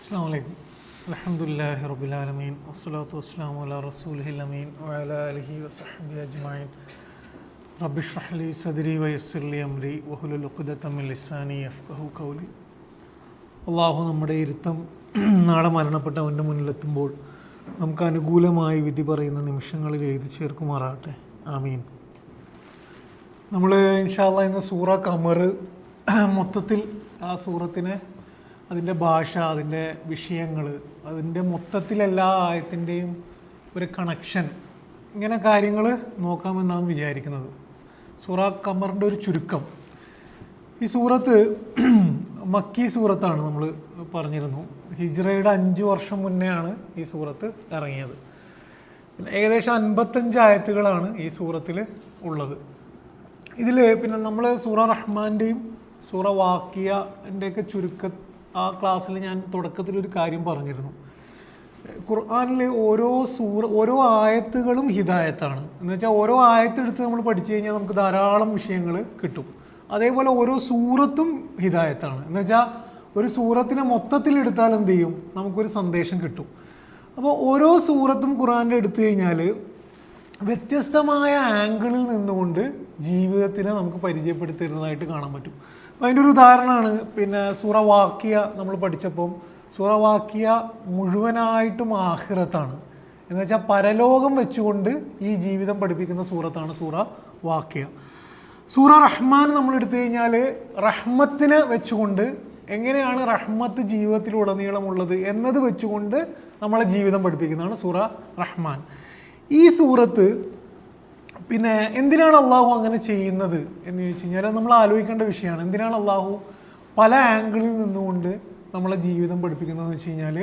അസ്സലാമു അലൈക്കും. അൽഹംദുലില്ലാഹി റബ്ബിൽ ആലമീൻ വസ്സലാത്തു വസ്സലാമു അലാ റസൂലിഹിൽ അമീൻ വഅലാ ആലിഹി വസഹ്ബിഹി അജ്മഈൻ. റബ്ബി ഇശ്റഹ് ലി സദ്രി വയസ്സിർ ലി അംരി വഹ്ലുൽ ഉഖ്ദത മിൻ ലിസാനി യഫ്ഖഹു ഖൗലി. അല്ലാഹു നമ്മുടെ ഇരുത്തം നാളെ മരണപ്പെട്ടവൻ്റെ മുന്നിലെത്തുമ്പോൾ നമുക്ക് അനുകൂലമായി വിധി പറയുന്ന നിമിഷങ്ങളിൽ എഴുതി ചേർക്കുമാറാകട്ടെ. ആമീൻ. നമ്മൾ ഇൻഷാ അല്ലാഹ് ഇന്ന് സൂറ ഖമർ മൊത്തത്തിൽ ആ സൂറത്തിനെ അതിൻ്റെ ഭാഷ, അതിൻ്റെ വിഷയങ്ങൾ, അതിൻ്റെ മൊത്തത്തിലെല്ലാ ആയത്തിൻ്റെയും ഒരു കണക്ഷൻ, ഇങ്ങനെ കാര്യങ്ങൾ നോക്കാമെന്നാണ് വിചാരിക്കുന്നത്. സൂറ ഖമറിൻ്റെ ഒരു ചുരുക്കം. ഈ സൂറത്ത് മക്കി സൂറത്താണ്. നമ്മൾ പറഞ്ഞിരുന്നു ഹിജ്റയുടെ 5 വർഷം മുന്നെയാണ് ഈ സൂറത്ത് ഇറങ്ങിയത്. ഏകദേശം 55 ആയത്തുകളാണ് ഈ സൂറത്തിൽ ഉള്ളത്. ഇതിൽ പിന്നെ നമ്മൾ സൂറ റഹ്മാൻ്റെയും സൂറ വാക്കിയൻ്റെയൊക്കെ ആ ക്ലാസ്സിൽ ഞാൻ തുടക്കത്തിലൊരു കാര്യം പറഞ്ഞിരുന്നു. ഖുർആനിൽ ഓരോ ആയത്തുകളും ഹിദായത്താണ്. എന്ന് വെച്ചാൽ ഓരോ ആയത്തെടുത്ത് നമ്മൾ പഠിച്ചു കഴിഞ്ഞാൽ നമുക്ക് ധാരാളം വിഷയങ്ങൾ കിട്ടും. അതേപോലെ ഓരോ സൂറത്തും ഹിദായത്താണ്. എന്ന് വെച്ചാൽ ഒരു സൂറത്തിനെ മൊത്തത്തിലെടുത്താൽ എന്ത് ചെയ്യും, നമുക്കൊരു സന്ദേശം കിട്ടും. അപ്പോൾ ഓരോ സൂറത്തും ഖുർആനിൽ എടുത്തു കഴിഞ്ഞാൽ വ്യത്യസ്തമായ ആംഗിളിൽ നിന്നുകൊണ്ട് ജീവിതത്തിനെ നമുക്ക് പരിചയപ്പെടുത്തരുന്നതായിട്ട് കാണാൻ പറ്റും. അപ്പോൾ അതിൻ്റെ ഒരു ഉദാഹരണമാണ് പിന്നെ സൂറ വാക്കിയ നമ്മൾ പഠിച്ചപ്പം. സൂറ വാക്കിയ മുഴുവനായിട്ടും ആഖിറത്താണ്. എന്ന് വെച്ചാൽ പരലോകം വെച്ചുകൊണ്ട് ഈ ജീവിതം പഠിപ്പിക്കുന്ന സൂറത്താണ് സൂറ വാക്കിയ. സൂറ റഹ്മാൻ നമ്മൾ എടുത്തു കഴിഞ്ഞാൽ റഹ്മത്തിനെ വെച്ചുകൊണ്ട് എങ്ങനെയാണ് റഹ്മത്ത് ജീവിതത്തിലുടനീളമുള്ളത് എന്നത് വെച്ചുകൊണ്ട് നമ്മളെ ജീവിതം പഠിപ്പിക്കുന്നതാണ് സൂറ റഹ്മാൻ. ഈ സൂറത്ത് പിന്നെ എന്തിനാണ് അള്ളാഹു അങ്ങനെ ചെയ്യുന്നത് എന്ന് ചോദിച്ചു കഴിഞ്ഞാൽ നമ്മൾ ആലോചിക്കേണ്ട വിഷയമാണ്. എന്തിനാണ് അള്ളാഹു പല ആംഗിളിൽ നിന്നുകൊണ്ട് നമ്മളെ ജീവിതം പഠിപ്പിക്കുന്നതെന്ന് വെച്ച് കഴിഞ്ഞാൽ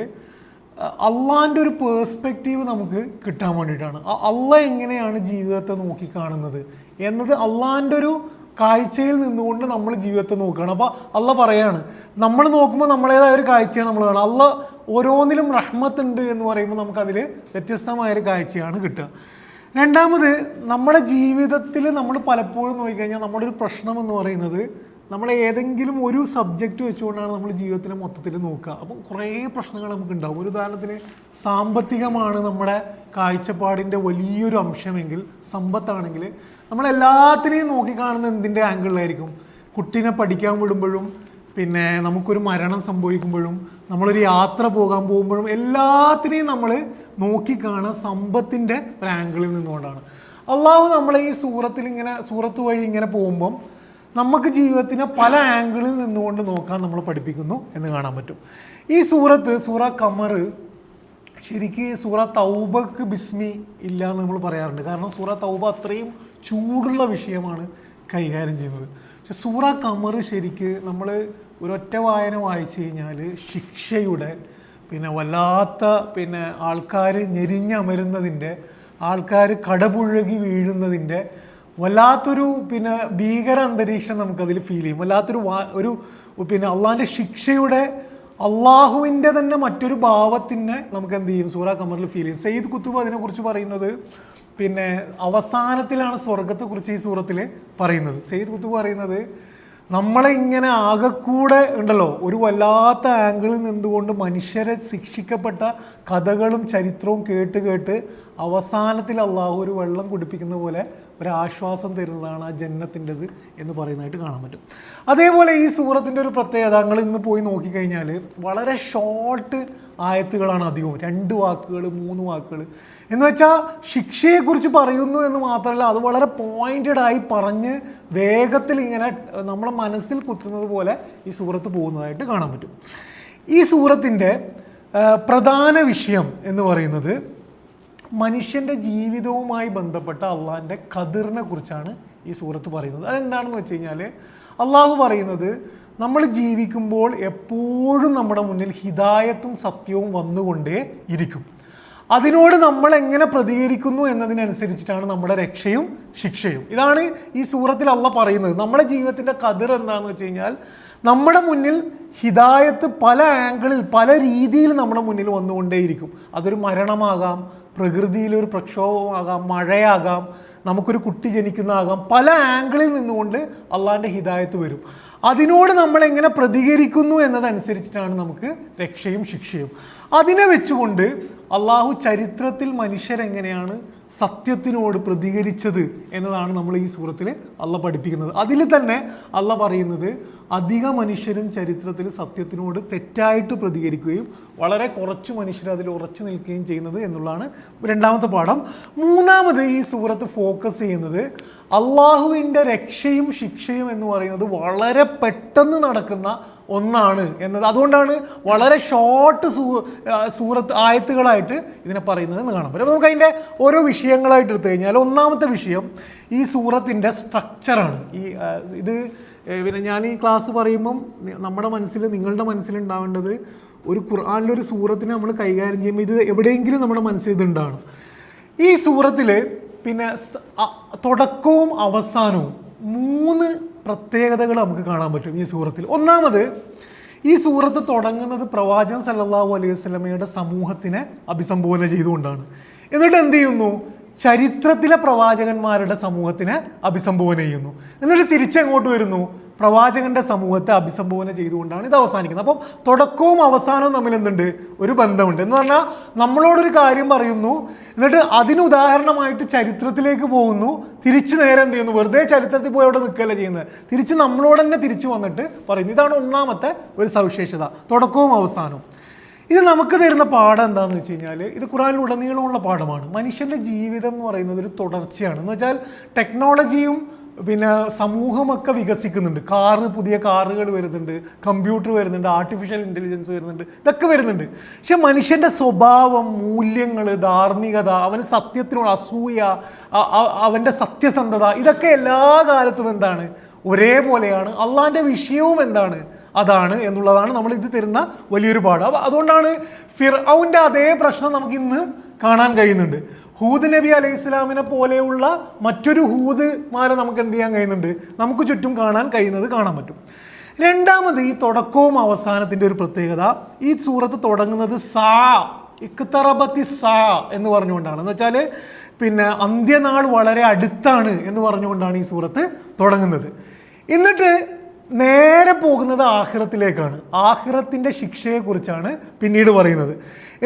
അള്ളാഹിൻ്റെ ഒരു പേഴ്സ്പെക്റ്റീവ് നമുക്ക് കിട്ടാൻ വേണ്ടിയിട്ടാണ്. അള്ളാഹ് എങ്ങനെയാണ് ജീവിതത്തെ നോക്കിക്കാണുന്നത് എന്നത് അള്ളാഹിൻ്റെ ഒരു കാഴ്ചയിൽ നിന്നുകൊണ്ട് നമ്മൾ ജീവിതത്തെ നോക്കുകയാണ്. അപ്പോൾ അള്ളാഹ് പറയാണ്, നമ്മൾ നോക്കുമ്പോൾ നമ്മളേതായ ഒരു കാഴ്ചയാണ് നമ്മൾ കാണുക. അള്ളാഹ് ഓരോന്നിലും റഹ്മത്തുണ്ട് എന്ന് പറയുമ്പോൾ നമുക്കതിൽ വ്യത്യസ്തമായൊരു കാഴ്ചയാണ് കിട്ടുക. രണ്ടാമത്, നമ്മുടെ ജീവിതത്തിൽ നമ്മൾ പലപ്പോഴും നോക്കിക്കഴിഞ്ഞാൽ നമ്മുടെ ഒരു പ്രശ്നം എന്ന് പറയുന്നത് നമ്മൾ ഏതെങ്കിലും ഒരു സബ്ജക്റ്റ് വെച്ചുകൊണ്ടാണ് നമ്മൾ ജീവിതത്തിനെ മൊത്തത്തിൽ നോക്കുക. അപ്പം കുറേ പ്രശ്നങ്ങൾ നമുക്കുണ്ടാവും. ഒരു ഉദാഹരണത്തിന് സാമ്പത്തികമാണ് നമ്മുടെ കാഴ്ചപ്പാടിൻ്റെ വലിയൊരു അംശമെങ്കിൽ, സമ്പത്താണെങ്കിൽ നമ്മളെല്ലാത്തിനെയും നോക്കിക്കാണുന്ന എന്തിൻ്റെ ആംഗിളിലായിരിക്കും? കുട്ടീനെ പഠിക്കാൻ വിടുമ്പോഴും പിന്നെ നമുക്കൊരു മരണം സംഭവിക്കുമ്പോഴും നമ്മളൊരു യാത്ര പോകാൻ പോകുമ്പോഴും എല്ലാത്തിനെയും നമ്മൾ നോക്കിക്കാണുക സമ്പത്തിൻ്റെ ഒരു ആംഗിളിൽ നിന്നുകൊണ്ടാണ്. അള്ളാഹു നമ്മളെ ഈ സൂറത്ത് വഴി ഇങ്ങനെ പോകുമ്പം നമുക്ക് ജീവിതത്തിനെ പല ആംഗിളിൽ നിന്നുകൊണ്ട് നോക്കാൻ നമ്മൾ പഠിപ്പിക്കുന്നു എന്ന് കാണാൻ പറ്റും. ഈ സൂറ ഖമർ ശരിക്ക് സൂറ തൗബക്ക് ബിസ്മി ഇല്ല എന്ന് നമ്മൾ പറയാറുണ്ട്. കാരണം സൂറ തൗബ അത്രയും ചൂടുള്ള വിഷയമാണ് കൈകാര്യം ചെയ്യുന്നത്. പക്ഷെ സൂറ ഖമർ ശരിക്ക് നമ്മൾ ഒരൊറ്റ വായന വായിച്ചു കഴിഞ്ഞാൽ ശിക്ഷയുടെ പിന്നെ വല്ലാത്ത പിന്നെ ആൾക്കാർ ഞെരിഞ്ഞമരുന്നതിൻ്റെ, ആൾക്കാർ കടപുഴകി വീഴുന്നതിൻ്റെ വല്ലാത്തൊരു പിന്നെ ഭീകര അന്തരീക്ഷം നമുക്കതിൽ ഫീൽ ചെയ്യും. വല്ലാത്തൊരു പിന്നെ അള്ളാഹിൻ്റെ ശിക്ഷയുടെ അള്ളാഹുവിൻ്റെ തന്നെ മറ്റൊരു ഭാവത്തിനെ നമുക്ക് എന്ത് ചെയ്യും, സൂറ ഖമറിൽ ഫീൽ ചെയ്യും. സയ്യിദ് കുത്തുബ് അതിനെക്കുറിച്ച് പറയുന്നത് പിന്നെ അവസാനത്തിലാണ് സ്വർഗത്തെക്കുറിച്ച് ഈ സൂറത്തിൽ പറയുന്നത്. സയ്യിദ് കുത്തുബ് പറയുന്നത് നമ്മളെ ഇങ്ങനെ ആകെക്കൂടെ ഉണ്ടല്ലോ ഒരു വല്ലാത്ത ആംഗിളിൽ നിന്നുകൊണ്ട് മനുഷ്യരെ ശിക്ഷിക്കപ്പെട്ട കഥകളും ചരിത്രവും കേട്ട് അവസാനത്തിൽ അള്ളാഹു ഒരു വെള്ളം കുടിപ്പിക്കുന്ന പോലെ ഒരാശ്വാസം തരുന്നതാണ് ആ ജന്നത്തിൻ്റെത് എന്ന് പറയുന്നതായിട്ട് കാണാൻ പറ്റും. അതേപോലെ ഈ സൂറത്തിൻ്റെ ഒരു പ്രത്യേകത നിങ്ങൾ ഇന്ന് പോയി നോക്കിക്കഴിഞ്ഞാൽ വളരെ ഷോർട്ട് ആയത്തുകളാണ് അധികവും. 2 വാക്കുകൾ 3 വാക്കുകൾ എന്ന് വെച്ചാൽ ശിക്ഷയെക്കുറിച്ച് പറയുന്നു എന്ന് മാത്രമല്ല, അത് വളരെ പോയിൻറ്റഡായി പറഞ്ഞ് വേഗത്തിൽ ഇങ്ങനെ നമ്മളെ മനസ്സിൽ കുത്തുന്നത് പോലെ ഈ സൂറത്ത് പോകുന്നതായിട്ട് കാണാൻ പറ്റും. ഈ സൂറത്തിൻ്റെ പ്രധാന വിഷയം എന്ന് പറയുന്നത് മനുഷ്യൻ്റെ ജീവിതവുമായി ബന്ധപ്പെട്ട അള്ളാഹിൻ്റെ ഖദറിനെ കുറിച്ചാണ് ഈ സൂറത്ത് പറയുന്നത്. അതെന്താണെന്ന് വെച്ച് കഴിഞ്ഞാൽ അള്ളാഹു പറയുന്നത് നമ്മൾ ജീവിക്കുമ്പോൾ എപ്പോഴും നമ്മുടെ മുന്നിൽ ഹിദായത്തും സത്യവും വന്നുകൊണ്ടേ ഇരിക്കും. അതിനോട് നമ്മൾ എങ്ങനെ പ്രതികരിക്കുന്നു എന്നതിനനുസരിച്ചിട്ടാണ് നമ്മുടെ രക്ഷയും ശിക്ഷയും. ഇതാണ് ഈ സൂറത്തിൽ അള്ളാഹ് പറയുന്നത്. നമ്മുടെ ജീവിതത്തിൻ്റെ ഖദർ എന്താണെന്ന് വെച്ച് കഴിഞ്ഞാൽ നമ്മുടെ മുന്നിൽ ഹിദായത്ത് പല ആംഗിളിൽ പല രീതിയിൽ നമ്മുടെ മുന്നിൽ വന്നുകൊണ്ടേയിരിക്കും. അതൊരു മരണമാകാം, പ്രകൃതിയിലൊരു പ്രക്ഷോഭമാകാം, മഴയാകാം, നമുക്കൊരു കുട്ടി ജനിക്കുന്നതാകാം. പല ആംഗിളിൽ നിന്നുകൊണ്ട് അള്ളാഹിൻ്റെ ഹിദായത്ത് വരും. അതിനോട് നമ്മൾ എങ്ങനെ പ്രതികരിക്കുന്നു എന്നതനുസരിച്ചിട്ടാണ് നമുക്ക് രക്ഷയും ശിക്ഷയും. അതിനെ വെച്ചുകൊണ്ട് അള്ളാഹു ചരിത്രത്തിൽ മനുഷ്യരെങ്ങനെയാണ് സത്യത്തിനോട് പ്രതികരിച്ചത് എന്നതാണ് നമ്മൾ ഈ സൂറത്തിൽ അള്ളാഹ് പഠിപ്പിക്കുന്നത്. അതിൽ തന്നെ അള്ളാഹ് പറയുന്നത് അധിക മനുഷ്യരും ചരിത്രത്തിൽ സത്യത്തിനോട് തെറ്റായിട്ട് പ്രതികരിക്കുകയും വളരെ കുറച്ച് മനുഷ്യർ അതിൽ ഉറച്ചു നിൽക്കുകയും ചെയ്യുന്നത് എന്നുള്ളതാണ് രണ്ടാമത്തെ പാഠം. മൂന്നാമത് ഈ സൂറത്ത് ഫോക്കസ് ചെയ്യുന്നത് അള്ളാഹുവിൻ്റെ രക്ഷയും ശിക്ഷയും എന്ന് പറയുന്നത് വളരെ പെട്ടെന്ന് നടക്കുന്ന ഒന്നാണ് എന്നത്. അതുകൊണ്ടാണ് വളരെ ഷോർട്ട് സൂറത്ത് ആയത്തുകളായിട്ട് ഇതിനെ പറയുന്നത് എന്ന് കാണാൻ പറ്റും. അപ്പോൾ നമുക്ക് അതിൻ്റെ ഓരോ വിഷയങ്ങളായിട്ട് എടുത്തു കഴിഞ്ഞാൽ ഒന്നാമത്തെ വിഷയം ഈ സൂറത്തിൻ്റെ സ്ട്രക്ചറാണ്. ഇത് പിന്നെ ഞാൻ ഈ ക്ലാസ് പറയുമ്പം നമ്മുടെ മനസ്സിൽ, നിങ്ങളുടെ മനസ്സിലുണ്ടാവേണ്ടത് ഒരു ഖുർആനിലൊരു സൂറത്തിനെ നമ്മൾ കൈകാര്യം ചെയ്യുമ്പോൾ ഇത് എവിടെയെങ്കിലും നമ്മുടെ മനസ്സിൽ ഇതുണ്ടാവണം. ഈ സൂറത്തിൽ പിന്നെ തുടക്കവും അവസാനവും 3 പ്രത്യേകതകൾ നമുക്ക് കാണാൻ പറ്റും ഈ സൂറത്തിൽ. ഒന്നാമത്, ഈ സൂറത്ത് തുടങ്ങുന്നത് പ്രവാചകൻ സല്ലല്ലാഹു അലൈഹി വസല്ലമയുടെ സമൂഹത്തിനെ അഭിസംബോധന ചെയ്തുകൊണ്ടാണ്. എന്നിട്ട് എന്ത് ചെയ്യുന്നു? ചരിത്രത്തിലെ പ്രവാചകന്മാരുടെ സമൂഹത്തിനെ അഭിസംബോധന ചെയ്യുന്നു. എന്നിട്ട് തിരിച്ചെങ്ങോട്ട് വരുന്നു? പ്രവാചകന്റെ സമൂഹത്തെ അഭിസംബോധന ചെയ്തുകൊണ്ടാണ് ഇത് അവസാനിക്കുന്നത്. അപ്പം തുടക്കവും അവസാനവും തമ്മിൽ എന്തുണ്ട്? ഒരു ബന്ധമുണ്ട്. എന്ന് പറഞ്ഞാൽ നമ്മളോടൊരു കാര്യം പറയുന്നു, എന്നിട്ട് അതിന് ഉദാഹരണമായിട്ട് ചരിത്രത്തിലേക്ക് പോകുന്നു, തിരിച്ച് നേരെ എന്ത് ചെയ്യുന്നു? വെറുതെ ചരിത്രത്തിൽ പോയി അവിടെ നിൽക്കുകയല്ല ചെയ്യുന്നത്, തിരിച്ച് നമ്മളോട് തന്നെ തിരിച്ചു വന്നിട്ട് പറയുന്നു. ഇതാണ് ഒന്നാമത്തെ ഒരു സവിശേഷത, തുടക്കവും അവസാനവും. ഇത് നമുക്ക് തരുന്ന പാഠം എന്താണെന്ന് വെച്ച് കഴിഞ്ഞാൽ, ഇത് ഖുർആനിൽ ഉടനീളമുള്ള പാഠമാണ്. മനുഷ്യൻ്റെ ജീവിതം എന്ന് പറയുന്നത് ഒരു തുടർച്ചയാണ്. എന്ന് വെച്ചാൽ ടെക്നോളജിയും പിന്നെ സമൂഹമൊക്കെ വികസിക്കുന്നുണ്ട്. പുതിയ കാറുകൾ വരുന്നുണ്ട്, കമ്പ്യൂട്ടർ വരുന്നുണ്ട്, ആർട്ടിഫിഷ്യൽ ഇൻ്റലിജൻസ് വരുന്നുണ്ട്, ഇതൊക്കെ വരുന്നുണ്ട്. പക്ഷെ മനുഷ്യൻ്റെ സ്വഭാവം, മൂല്യങ്ങൾ, ധാർമ്മികത, അവന് സത്യത്തിനോട് അസൂയ, അവൻ്റെ സത്യസന്ധത, ഇതൊക്കെ എല്ലാ കാലത്തും എന്താണ്? ഒരേപോലെയാണ്. അള്ളാഹിൻ്റെ വിഷയവും എന്താണ്? അതാണ് എന്നുള്ളതാണ് നമ്മൾ ഇത് തരുന്ന വലിയൊരു പാഠം. അതുകൊണ്ടാണ് ഫിർഔൻ്റെ അതേ പ്രശ്നം നമുക്ക് ഇന്ന് കാണാൻ കഴിയുന്നുണ്ട്. ഹൂദ് നബി അലൈഹി ഇസ്ലാമിനെ പോലെയുള്ള മറ്റൊരു ഹൂദ്മാരെ നമുക്ക് എന്ത് ചെയ്യാൻ കഴിയുന്നുണ്ട്? നമുക്ക് ചുറ്റും കാണാൻ കഴിയാൻ പറ്റും. രണ്ടാമത്, ഈ തുടക്കവും അവസാനത്തിൻ്റെ ഒരു പ്രത്യേകത, ഈ സൂറത്ത് തുടങ്ങുന്നത് ഇഖ്തറബത്തി എന്ന് പറഞ്ഞുകൊണ്ടാണ്. എന്ന് വെച്ചാൽ പിന്നെ അന്ത്യനാൾ വളരെ അടുത്താണ് എന്ന് പറഞ്ഞുകൊണ്ടാണ് ഈ സൂറത്ത് തുടങ്ങുന്നത്. എന്നിട്ട് നേരെ പോകുന്നത് ആഖിറത്തിലേക്കാണ്. ആഖിറത്തിൻ്റെ ശിക്ഷയെക്കുറിച്ചാണ് പിന്നീട് പറയുന്നത്.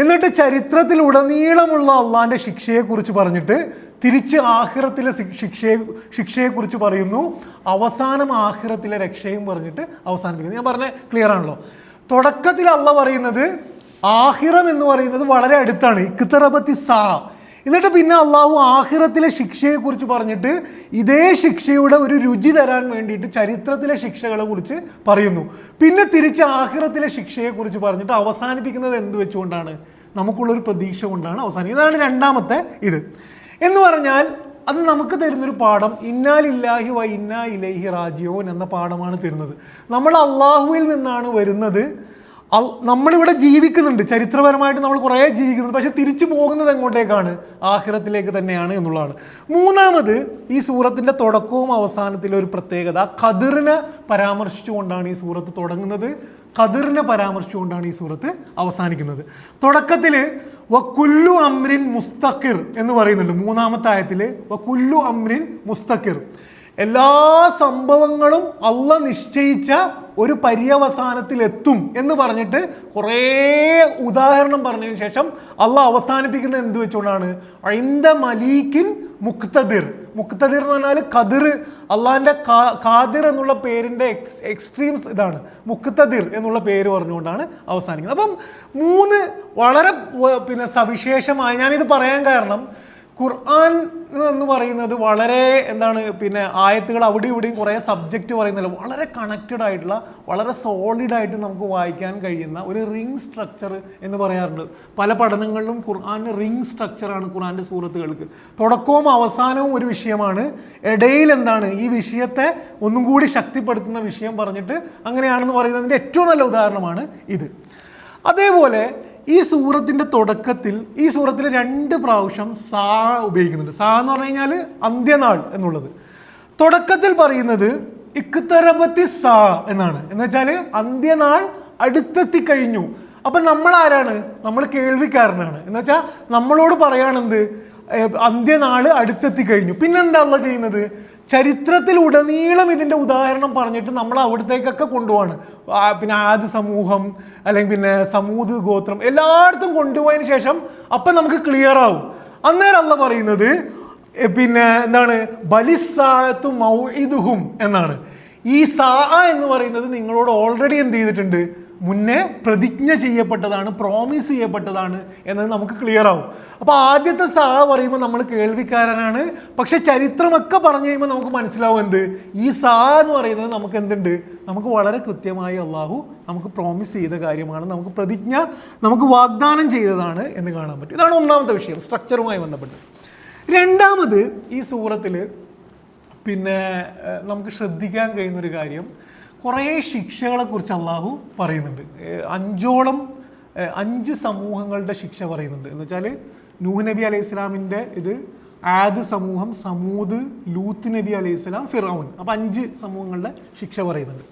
എന്നിട്ട് ചരിത്രത്തിലുടനീളമുള്ള അള്ളാഹിൻ്റെ ശിക്ഷയെക്കുറിച്ച് പറഞ്ഞിട്ട് തിരിച്ച് ആഖിറത്തിലെ ശിക്ഷയെക്കുറിച്ച് പറയുന്നു. അവസാനം ആഖിറത്തിലെ രക്ഷയും പറഞ്ഞിട്ട് അവസാനിപ്പിക്കുന്നു. ഞാൻ പറഞ്ഞ ക്ലിയർ ആണല്ലോ? തുടക്കത്തിൽ അള്ളാഹ് പറയുന്നത് ആഖിറം എന്ന് പറയുന്നത് വളരെ അടുത്താണ്, ഇഖ്തറബത്തി എന്നിട്ട് പിന്നെ അള്ളാഹു ആഖിറത്തിലെ ശിക്ഷയെക്കുറിച്ച് പറഞ്ഞിട്ട് ഇതേ ശിക്ഷയുടെ ഒരു രുചി തരാൻ വേണ്ടിയിട്ട് ചരിത്രത്തിലെ ശിക്ഷകളെ കുറിച്ച് പറയുന്നു. പിന്നെ തിരിച്ച് ആഖിറത്തിലെ ശിക്ഷയെക്കുറിച്ച് പറഞ്ഞിട്ട് അവസാനിപ്പിക്കുന്നത് എന്ത് വെച്ചുകൊണ്ടാണ്? നമുക്കുള്ളൊരു പ്രതീക്ഷ കൊണ്ടാണ് അവസാനിക്കുന്നത്. ഇതാണ് രണ്ടാമത്തെ ഇത്. എന്ന് പറഞ്ഞാൽ അത് നമുക്ക് തരുന്നൊരു പാഠം ഇന്നാ ലില്ലാഹി വ ഇന്നാ ഇലൈഹി റാജിഊൻ എന്ന പാഠമാണ് തരുന്നത്. നമ്മൾ അള്ളാഹുവിൽ നിന്നാണ് വരുന്നത്. നമ്മളിവിടെ ജീവിക്കുന്നുണ്ട്, ചരിത്രപരമായിട്ട് നമ്മൾ കുറേ ജീവിക്കുന്നുണ്ട്, പക്ഷെ തിരിച്ചു പോകുന്നത് എങ്ങോട്ടേക്കാണ്? ആഖിറത്തിലേക്ക് തന്നെയാണ് എന്നുള്ളതാണ്. മൂന്നാമത്, ഈ സൂറത്തിൻ്റെ തുടക്കവും അവസാനത്തിലെ ഒരു പ്രത്യേകത, ഖദറിനെ പരാമർശിച്ചുകൊണ്ടാണ് ഈ സൂറത്ത് തുടങ്ങുന്നത്, ഖദറിനെ പരാമർശിച്ചുകൊണ്ടാണ് ഈ സൂറത്ത് അവസാനിക്കുന്നത്. തുടക്കത്തിൽ വകുല്ലു അംരിൻ മുസ്തഖിർ എന്ന് പറയുന്നുണ്ട്. മൂന്നാമത്തെ ആയത്തിൽ വകുല്ലു അംരിൻ മുസ്തഖിർ, എല്ലാ സംഭവങ്ങളും അള്ളാഹ് നിശ്ചയിച്ച ഒരു പര്യവസാനത്തിൽ എത്തും എന്ന് പറഞ്ഞിട്ട് കുറേ ഉദാഹരണം പറഞ്ഞതിന് ശേഷം അള്ളാഹ് അവസാനിപ്പിക്കുന്നത് എന്ത് വെച്ചുകൊണ്ടാണ്? ഐന്ദ മലീക്കിൻ മുഖ്തദിർ. മുഖ്തദിർ എന്ന് പറഞ്ഞാൽ ഖദർ, അള്ളാഹിൻ്റെ ഖാദിർ എന്നുള്ള പേരിൻ്റെ എക്സ്ട്രീംസ് ഇതാണ്. മുഖ്തദിർ എന്നുള്ള പേര് പറഞ്ഞുകൊണ്ടാണ് അവസാനിക്കുന്നത്. അപ്പം 3 വളരെ പിന്നെ സവിശേഷമായ, ഞാനിത് പറയാൻ കാരണം ഖുർആൻ എന്ന് പറയുന്നത് വളരെ എന്താണ് പിന്നെ ആയത്തുകൾ അവിടെ ഇവിടെയും കുറേ സബ്ജക്റ്റ് പറയുന്നില്ല, വളരെ കണക്റ്റഡ് ആയിട്ടുള്ള, വളരെ സോളിഡായിട്ട് നമുക്ക് വായിക്കാൻ കഴിയുന്ന ഒരു റിംഗ് സ്ട്രക്ചർ എന്ന് പറയാറുണ്ട്. പല പഠനങ്ങളിലും ഖുർആന് റിംഗ് സ്ട്രക്ചറാണ് ഖുർആൻ്റെ സൂറത്തുകൾക്ക്. തുടക്കവും അവസാനവും ഒരു വിഷയമാണ്, ഇടയിൽ എന്താണ് ഈ വിഷയത്തെ ഒന്നും കൂടി ശക്തിപ്പെടുത്തുന്ന വിഷയം പറഞ്ഞിട്ട് അങ്ങനെയാണെന്ന് പറയുന്നതിൻ്റെ ഏറ്റവും നല്ല ഉദാഹരണമാണ് ഇത്. അതേപോലെ ഈ സൂറത്തിൻ്റെ തുടക്കത്തിൽ ഈ സൂറത്തിൽ 2 പ്രാവശ്യം ഉപയോഗിക്കുന്നുണ്ട്. എന്ന് പറഞ്ഞു കഴിഞ്ഞാൽ അന്ത്യനാൾ എന്നുള്ളത്. തുടക്കത്തിൽ പറയുന്നത് ഇഖ്തറബത്തി എന്നാണ്. എന്ന് വെച്ചാൽ അന്ത്യനാൾ അടുത്തെത്തി കഴിഞ്ഞു. അപ്പം നമ്മൾ ആരാണ്? നമ്മൾ കേൾവിക്കാരനാണ്. എന്ന് വെച്ചാൽ നമ്മളോട് പറയാണെന്ത്? അന്ത്യനാള് അടുത്തെത്തി കഴിഞ്ഞു. പിന്നെന്താ അള്ളാഹ് ചെയ്യുന്നത്? ചരിത്രത്തിലുടനീളം ഇതിൻ്റെ ഉദാഹരണം പറഞ്ഞിട്ട് നമ്മൾ അവിടത്തേക്കൊക്കെ കൊണ്ടുപോവാണ്. പിന്നെ ആദ് സമൂഹം അല്ലെങ്കിൽ പിന്നെ സമൂദ് ഗോത്രം എല്ലായിടത്തും കൊണ്ടുപോയതിന് ശേഷം അപ്പം നമുക്ക് ക്ലിയർ ആവും. അന്നേരം അള്ളാഹ് പറയുന്നത് പിന്നെ എന്താണ്? ബലിസാഅത്തു മൗഇദുഹും എന്നാണ്. ഈ സാ എന്ന് പറയുന്നത് നിങ്ങളോട് ഓൾറെഡി എന്ത് ചെയ്തിട്ടുണ്ട്? മുന്നേ പ്രതിജ്ഞ ചെയ്യപ്പെട്ടതാണ്, പ്രോമിസ് ചെയ്യപ്പെട്ടതാണ് എന്നത് നമുക്ക് ക്ലിയർ ആവും. അപ്പോൾ ആദ്യത്തെ സാ പറയുമ്പോൾ നമ്മൾ കേൾവിക്കാരനാണ്, പക്ഷെ ചരിത്രമൊക്കെ പറഞ്ഞു കഴിയുമ്പോൾ നമുക്ക് മനസ്സിലാവും എന്ത്? ഈ സാ എന്ന് പറയുന്നത് നമുക്ക് എന്തുണ്ട്? നമുക്ക് വളരെ കൃത്യമായി അള്ളാഹു നമുക്ക് പ്രോമിസ് ചെയ്ത കാര്യമാണ്, നമുക്ക് പ്രതിജ്ഞ, നമുക്ക് വാഗ്ദാനം ചെയ്തതാണ് എന്ന് കാണാൻ പറ്റും. ഇതാണ് ഒന്നാമത്തെ വിഷയം, സ്ട്രക്ചറുമായി ബന്ധപ്പെട്ട്. രണ്ടാമത്, ഈ സൂറത്തിൽ പിന്നെ നമുക്ക് ശ്രദ്ധിക്കാൻ കഴിയുന്നൊരു കാര്യം, കുറേ ശിക്ഷകളെക്കുറിച്ച് അള്ളാഹു പറയുന്നുണ്ട്. 5 സമൂഹങ്ങളുടെ ശിക്ഷ പറയുന്നുണ്ട്. എന്ന് വെച്ചാൽ നൂഹ് നബി അലൈഹി ഇസ്ലാമിൻ്റെ ഇത്, ആദ് സമൂഹം, സമൂദ്, ലൂത്ത് നബി അലൈഹി ഇസ്ലാം, ഫിറഔൻ. അപ്പോൾ 5 സമൂഹങ്ങളുടെ ശിക്ഷ പറയുന്നുണ്ട്.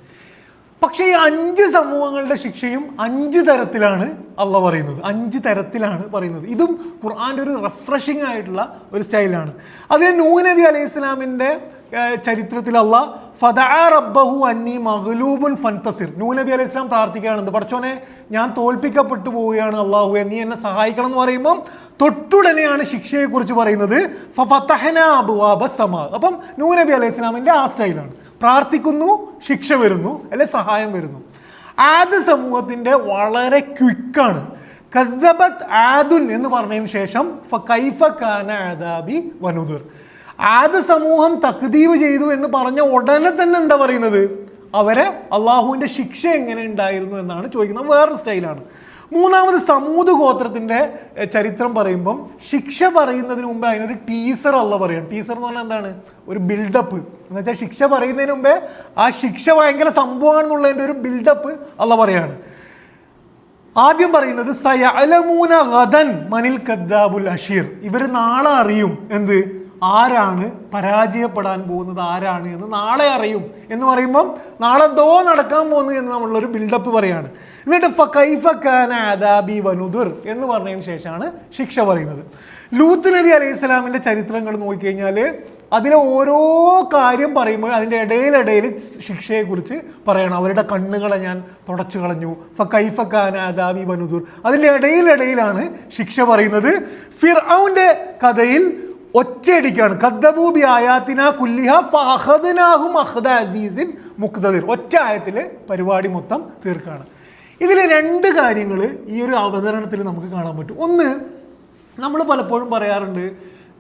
പക്ഷേ ഈ 5 സമൂഹങ്ങളുടെ ശിക്ഷയും 5 തരത്തിലാണ് അള്ളാഹ് പറയുന്നത്. 5 തരത്തിലാണ് പറയുന്നത്. ഇതും ഖുർആൻ്റെ ഒരു റിഫ്രഷിംഗ് ആയിട്ടുള്ള ഒരു സ്റ്റൈലാണ്. അതിന് നൂഹ് നബി അലൈഹി ഇസ്ലാമിൻ്റെ ചരിത്രത്തിൽ അള്ളാഹ് ഫദഅ റബ്ബഹു അന്നി മഗ്ലൂബുൻ ഫൻതസിർ, നൂഹ് നബി അലൈഹി ഇസ്ലാം പ്രാർത്ഥിക്കുകയാണെന്ന്, പടച്ചോനെ ഞാൻ തോൽപ്പിക്കപ്പെട്ടു പോവുകയാണ്, അള്ളാഹുവേ നീ എന്നെ സഹായിക്കണം എന്ന് പറയുമ്പം തൊട്ടുടനെയാണ് ശിക്ഷയെക്കുറിച്ച് പറയുന്നത്. ഫഫതഹ്നാ അബ്വാബ സമാ. അപ്പം നൂഹ് നബി അലൈഹി ഇസ്ലാമിൻ്റെ ആ സ്റ്റൈലാണ്. പ്രാർത്ഥിക്കുന്നു, ശിക്ഷ വരുന്നു, അല്ലെ സഹായം വരുന്നു. ആദ് സമൂഹത്തിൻ്റെ വളരെ ക്വിക്കാണ്. കദ്ദബത് ആദുൻ എന്ന് പറഞ്ഞതിന് ശേഷം ഫകൈഫ കാന അദാബി വനുദുർ. ആദ് സമൂഹം തക്ദീബ് ചെയ്തു എന്ന് പറഞ്ഞ ഉടനെ തന്നെ എന്താ പറയുന്നത്? അവരെ അള്ളാഹുവിൻ്റെ ശിക്ഷ എങ്ങനെ ഉണ്ടായിരുന്നു എന്നാണ് ചോദിക്കുന്നത്. വേറൊരു സ്റ്റൈലാണ്. മൂന്നാമത് സമൂദ് ഗോത്രത്തിൻ്റെ ചരിത്രം പറയുമ്പം ശിക്ഷ പറയുന്നതിന് മുമ്പേ അതിനൊരു ടീസർ അള്ളാഹ് പറയാണ്. ടീസർ എന്ന് പറഞ്ഞാൽ എന്താണ്? ഒരു ബിൽഡപ്പ്. എന്ന് വെച്ചാൽ ശിക്ഷ പറയുന്നതിന് മുമ്പേ ആ ശിക്ഷ ഭയങ്കര സംഭവമാണെന്നുള്ളതിൻ്റെ ഒരു ബിൽഡപ്പ് അള്ളാഹ് പറയാണ്. ആദ്യം പറയുന്നത് സയഅലമൂന ഗദൻ മനിൽ കദ്ദാബുൽ അഷീർ. ഇവർ നാളെ അറിയും എന്ത്? ആരാണ് പരാജയപ്പെടാൻ പോകുന്നത്, ആരാണ് എന്ന് നാളെ അറിയും എന്ന് പറയുമ്പം നാളെ എന്തോ നടക്കാൻ പോകുന്നു എന്ന് നമ്മളൊരു ബിൽഡപ്പ് പറയാണ്. എന്നിട്ട് ഫകൈഫ കാന അദാബി വനുദുർ എന്ന് പറഞ്ഞതിന് ശേഷമാണ് ശിക്ഷ പറയുന്നത്. ലൂത്ത് നബി അലൈഹി ഇസ്ലാമിൻ്റെ ചരിത്രങ്ങൾ നോക്കിക്കഴിഞ്ഞാൽ അതിലെ ഓരോ കാര്യം പറയുമ്പോൾ അതിൻ്റെ ഇടയിലിടയിൽ ശിക്ഷയെക്കുറിച്ച് പറയണം. അവരുടെ കണ്ണുകളെ ഞാൻ തുടച്ചു കളഞ്ഞു, ഫകൈഫ കാന അദാബി വനുദുർ. അതിൻ്റെ ഇടയിലിടയിലാണ് ശിക്ഷ പറയുന്നത്. ഫിർഔന്റെ കഥയിൽ ഒറ്റയടിക്കാണ് കദ്ദബൂ ബി ആയാതിനാ കുല്ലിഹ ഫഅഖദ്നാഹും അഖദ അസീസിൻ മുഖ്തദിർ. ഒറ്റ ആയത്തിൽ പരിപാടി മൊത്തം തീർക്കാണ്. ഇതിൽ 2 കാര്യങ്ങൾ ഈ ഒരു അവതരണത്തിൽ നമുക്ക് കാണാൻ പറ്റും. ഒന്ന്, നമ്മൾ പലപ്പോഴും പറയാറുണ്ട്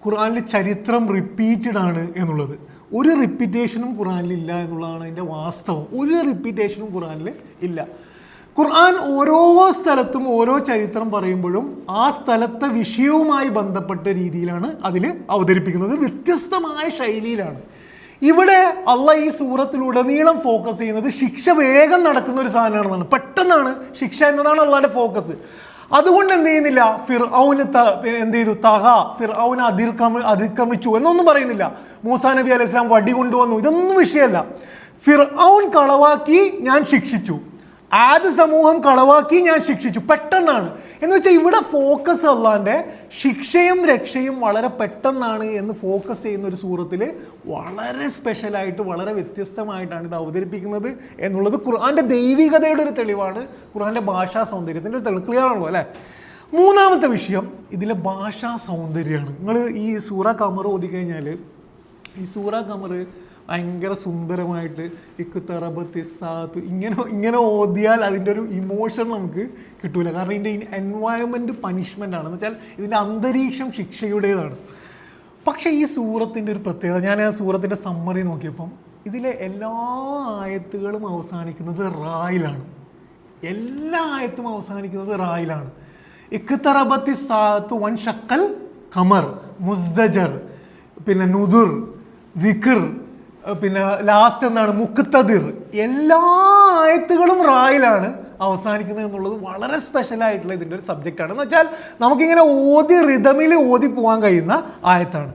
ഖുർആനിൽ ചരിത്രം റിപ്പീറ്റഡ് ആണ് എന്നുള്ളത്. ഒരു റിപ്പീറ്റേഷനും ഖുർആനിൽ ഇല്ല എന്നുള്ളതാണ് അതിൻ്റെ വാസ്തവം. ഒരു റിപ്പീറ്റേഷനും ഖുർആനിൽ ഇല്ല. ഖുർആൻ ഓരോ സ്ഥലത്തും ഓരോ ചരിത്രം പറയുമ്പോഴും ആ സ്ഥലത്തെ വിഷയവുമായി ബന്ധപ്പെട്ട രീതിയിലാണ് അതിൽ അവതരിപ്പിക്കുന്നത്, വ്യത്യസ്തമായ ശൈലിയിലാണ്. ഇവിടെ അള്ളാഹ് ഈ സൂറത്തിലുടനീളം ഫോക്കസ് ചെയ്യുന്നത് ശിക്ഷ വേഗം നടക്കുന്ന ഒരു സാധനമാണെന്നാണ്. പെട്ടെന്നാണ് ശിക്ഷ എന്നതാണ് അള്ളാഹിൻ്റെ ഫോക്കസ്. അതുകൊണ്ട് എന്ത് ചെയ്യുന്നില്ല, ഫിർഔന് എന്ത് ചെയ്തു, ഫിർഔന് അതിക്രമിച്ചു എന്നൊന്നും പറയുന്നില്ല. മൂസാ നബി അലൈഹി സ്വലാം വടി കൊണ്ടുവന്നു, ഇതൊന്നും വിഷയമല്ല. ഫിർഔൻ കളവാക്കി, ഞാൻ ശിക്ഷിച്ചു. ആദ് സമൂഹം കളവാക്കി, ഞാൻ ശിക്ഷിച്ചു. പെട്ടെന്നാണ് എന്ന് വെച്ചാൽ ഇവിടെ ഫോക്കസ് അള്ളാൻ്റെ ശിക്ഷയും രക്ഷയും വളരെ പെട്ടെന്നാണ് എന്ന് ഫോക്കസ് ചെയ്യുന്ന ഒരു സൂറത്തിൽ വളരെ സ്പെഷ്യലായിട്ട് വളരെ വ്യത്യസ്തമായിട്ടാണ് ഇത് അവതരിപ്പിക്കുന്നത് എന്നുള്ളത് ഖുർആൻ്റെ ദൈവികതയുടെ ഒരു തെളിവാണ്, ഖുർആൻ്റെ ഭാഷാ സൗന്ദര്യത്തിൻ്റെ ഒരു തെളിവ്. ക്ലിയർ ആണല്ലോ അല്ലേ? മൂന്നാമത്തെ വിഷയം ഇതിലെ ഭാഷാ സൗന്ദര്യമാണ്. നിങ്ങൾ ഈ സൂറ ഖമർ ഓതിക്കഴിഞ്ഞാൽ ഈ സൂറ ഖമർ ഭയങ്കര സുന്ദരമായിട്ട് ഇങ്ങനെ ഓതിയാൽ അതിൻ്റെ ഒരു ഇമോഷൻ നമുക്ക് കിട്ടൂല. കാരണം ഇതിൻ്റെ എൻവയൺമെൻറ്റ് പണിഷ്മെൻ്റ് ആണ്. എന്ന് വെച്ചാൽ ഇതിൻ്റെ അന്തരീക്ഷം ശിക്ഷയുടേതാണ്. പക്ഷേ ഈ സൂറത്തിൻ്റെ ഒരു പ്രത്യേകത, ഞാൻ ആ സൂറത്തിൻ്റെ സമ്മറി നോക്കിയപ്പം ഇതിലെ എല്ലാ ആയത്തുകളും അവസാനിക്കുന്നത് റായിലാണ്. എല്ലാ ആയത്തും അവസാനിക്കുന്നത് റായിലാണ്. ഇഖ്തറബത്തി സാഅത്തു വൻഷക്കൽ ഖമർ, മുസ്ദജർ, പിന്നെ നുദുർ, ദിക്ർ, പിന്നെ ലാസ്റ്റ് എന്താണ് മുഖ്തദിർ. എല്ലാ ആയത്തുകളും റായിലാണ് അവസാനിക്കുന്നത് എന്നുള്ളത് വളരെ സ്പെഷ്യലായിട്ടുള്ള ഇതിൻ്റെ ഒരു സബ്ജക്റ്റാണ്. എന്ന് വെച്ചാൽ നമുക്കിങ്ങനെ ഓതി റിതമിൽ ഓതി പോകാൻ കഴിയുന്ന ആയത്താണ്.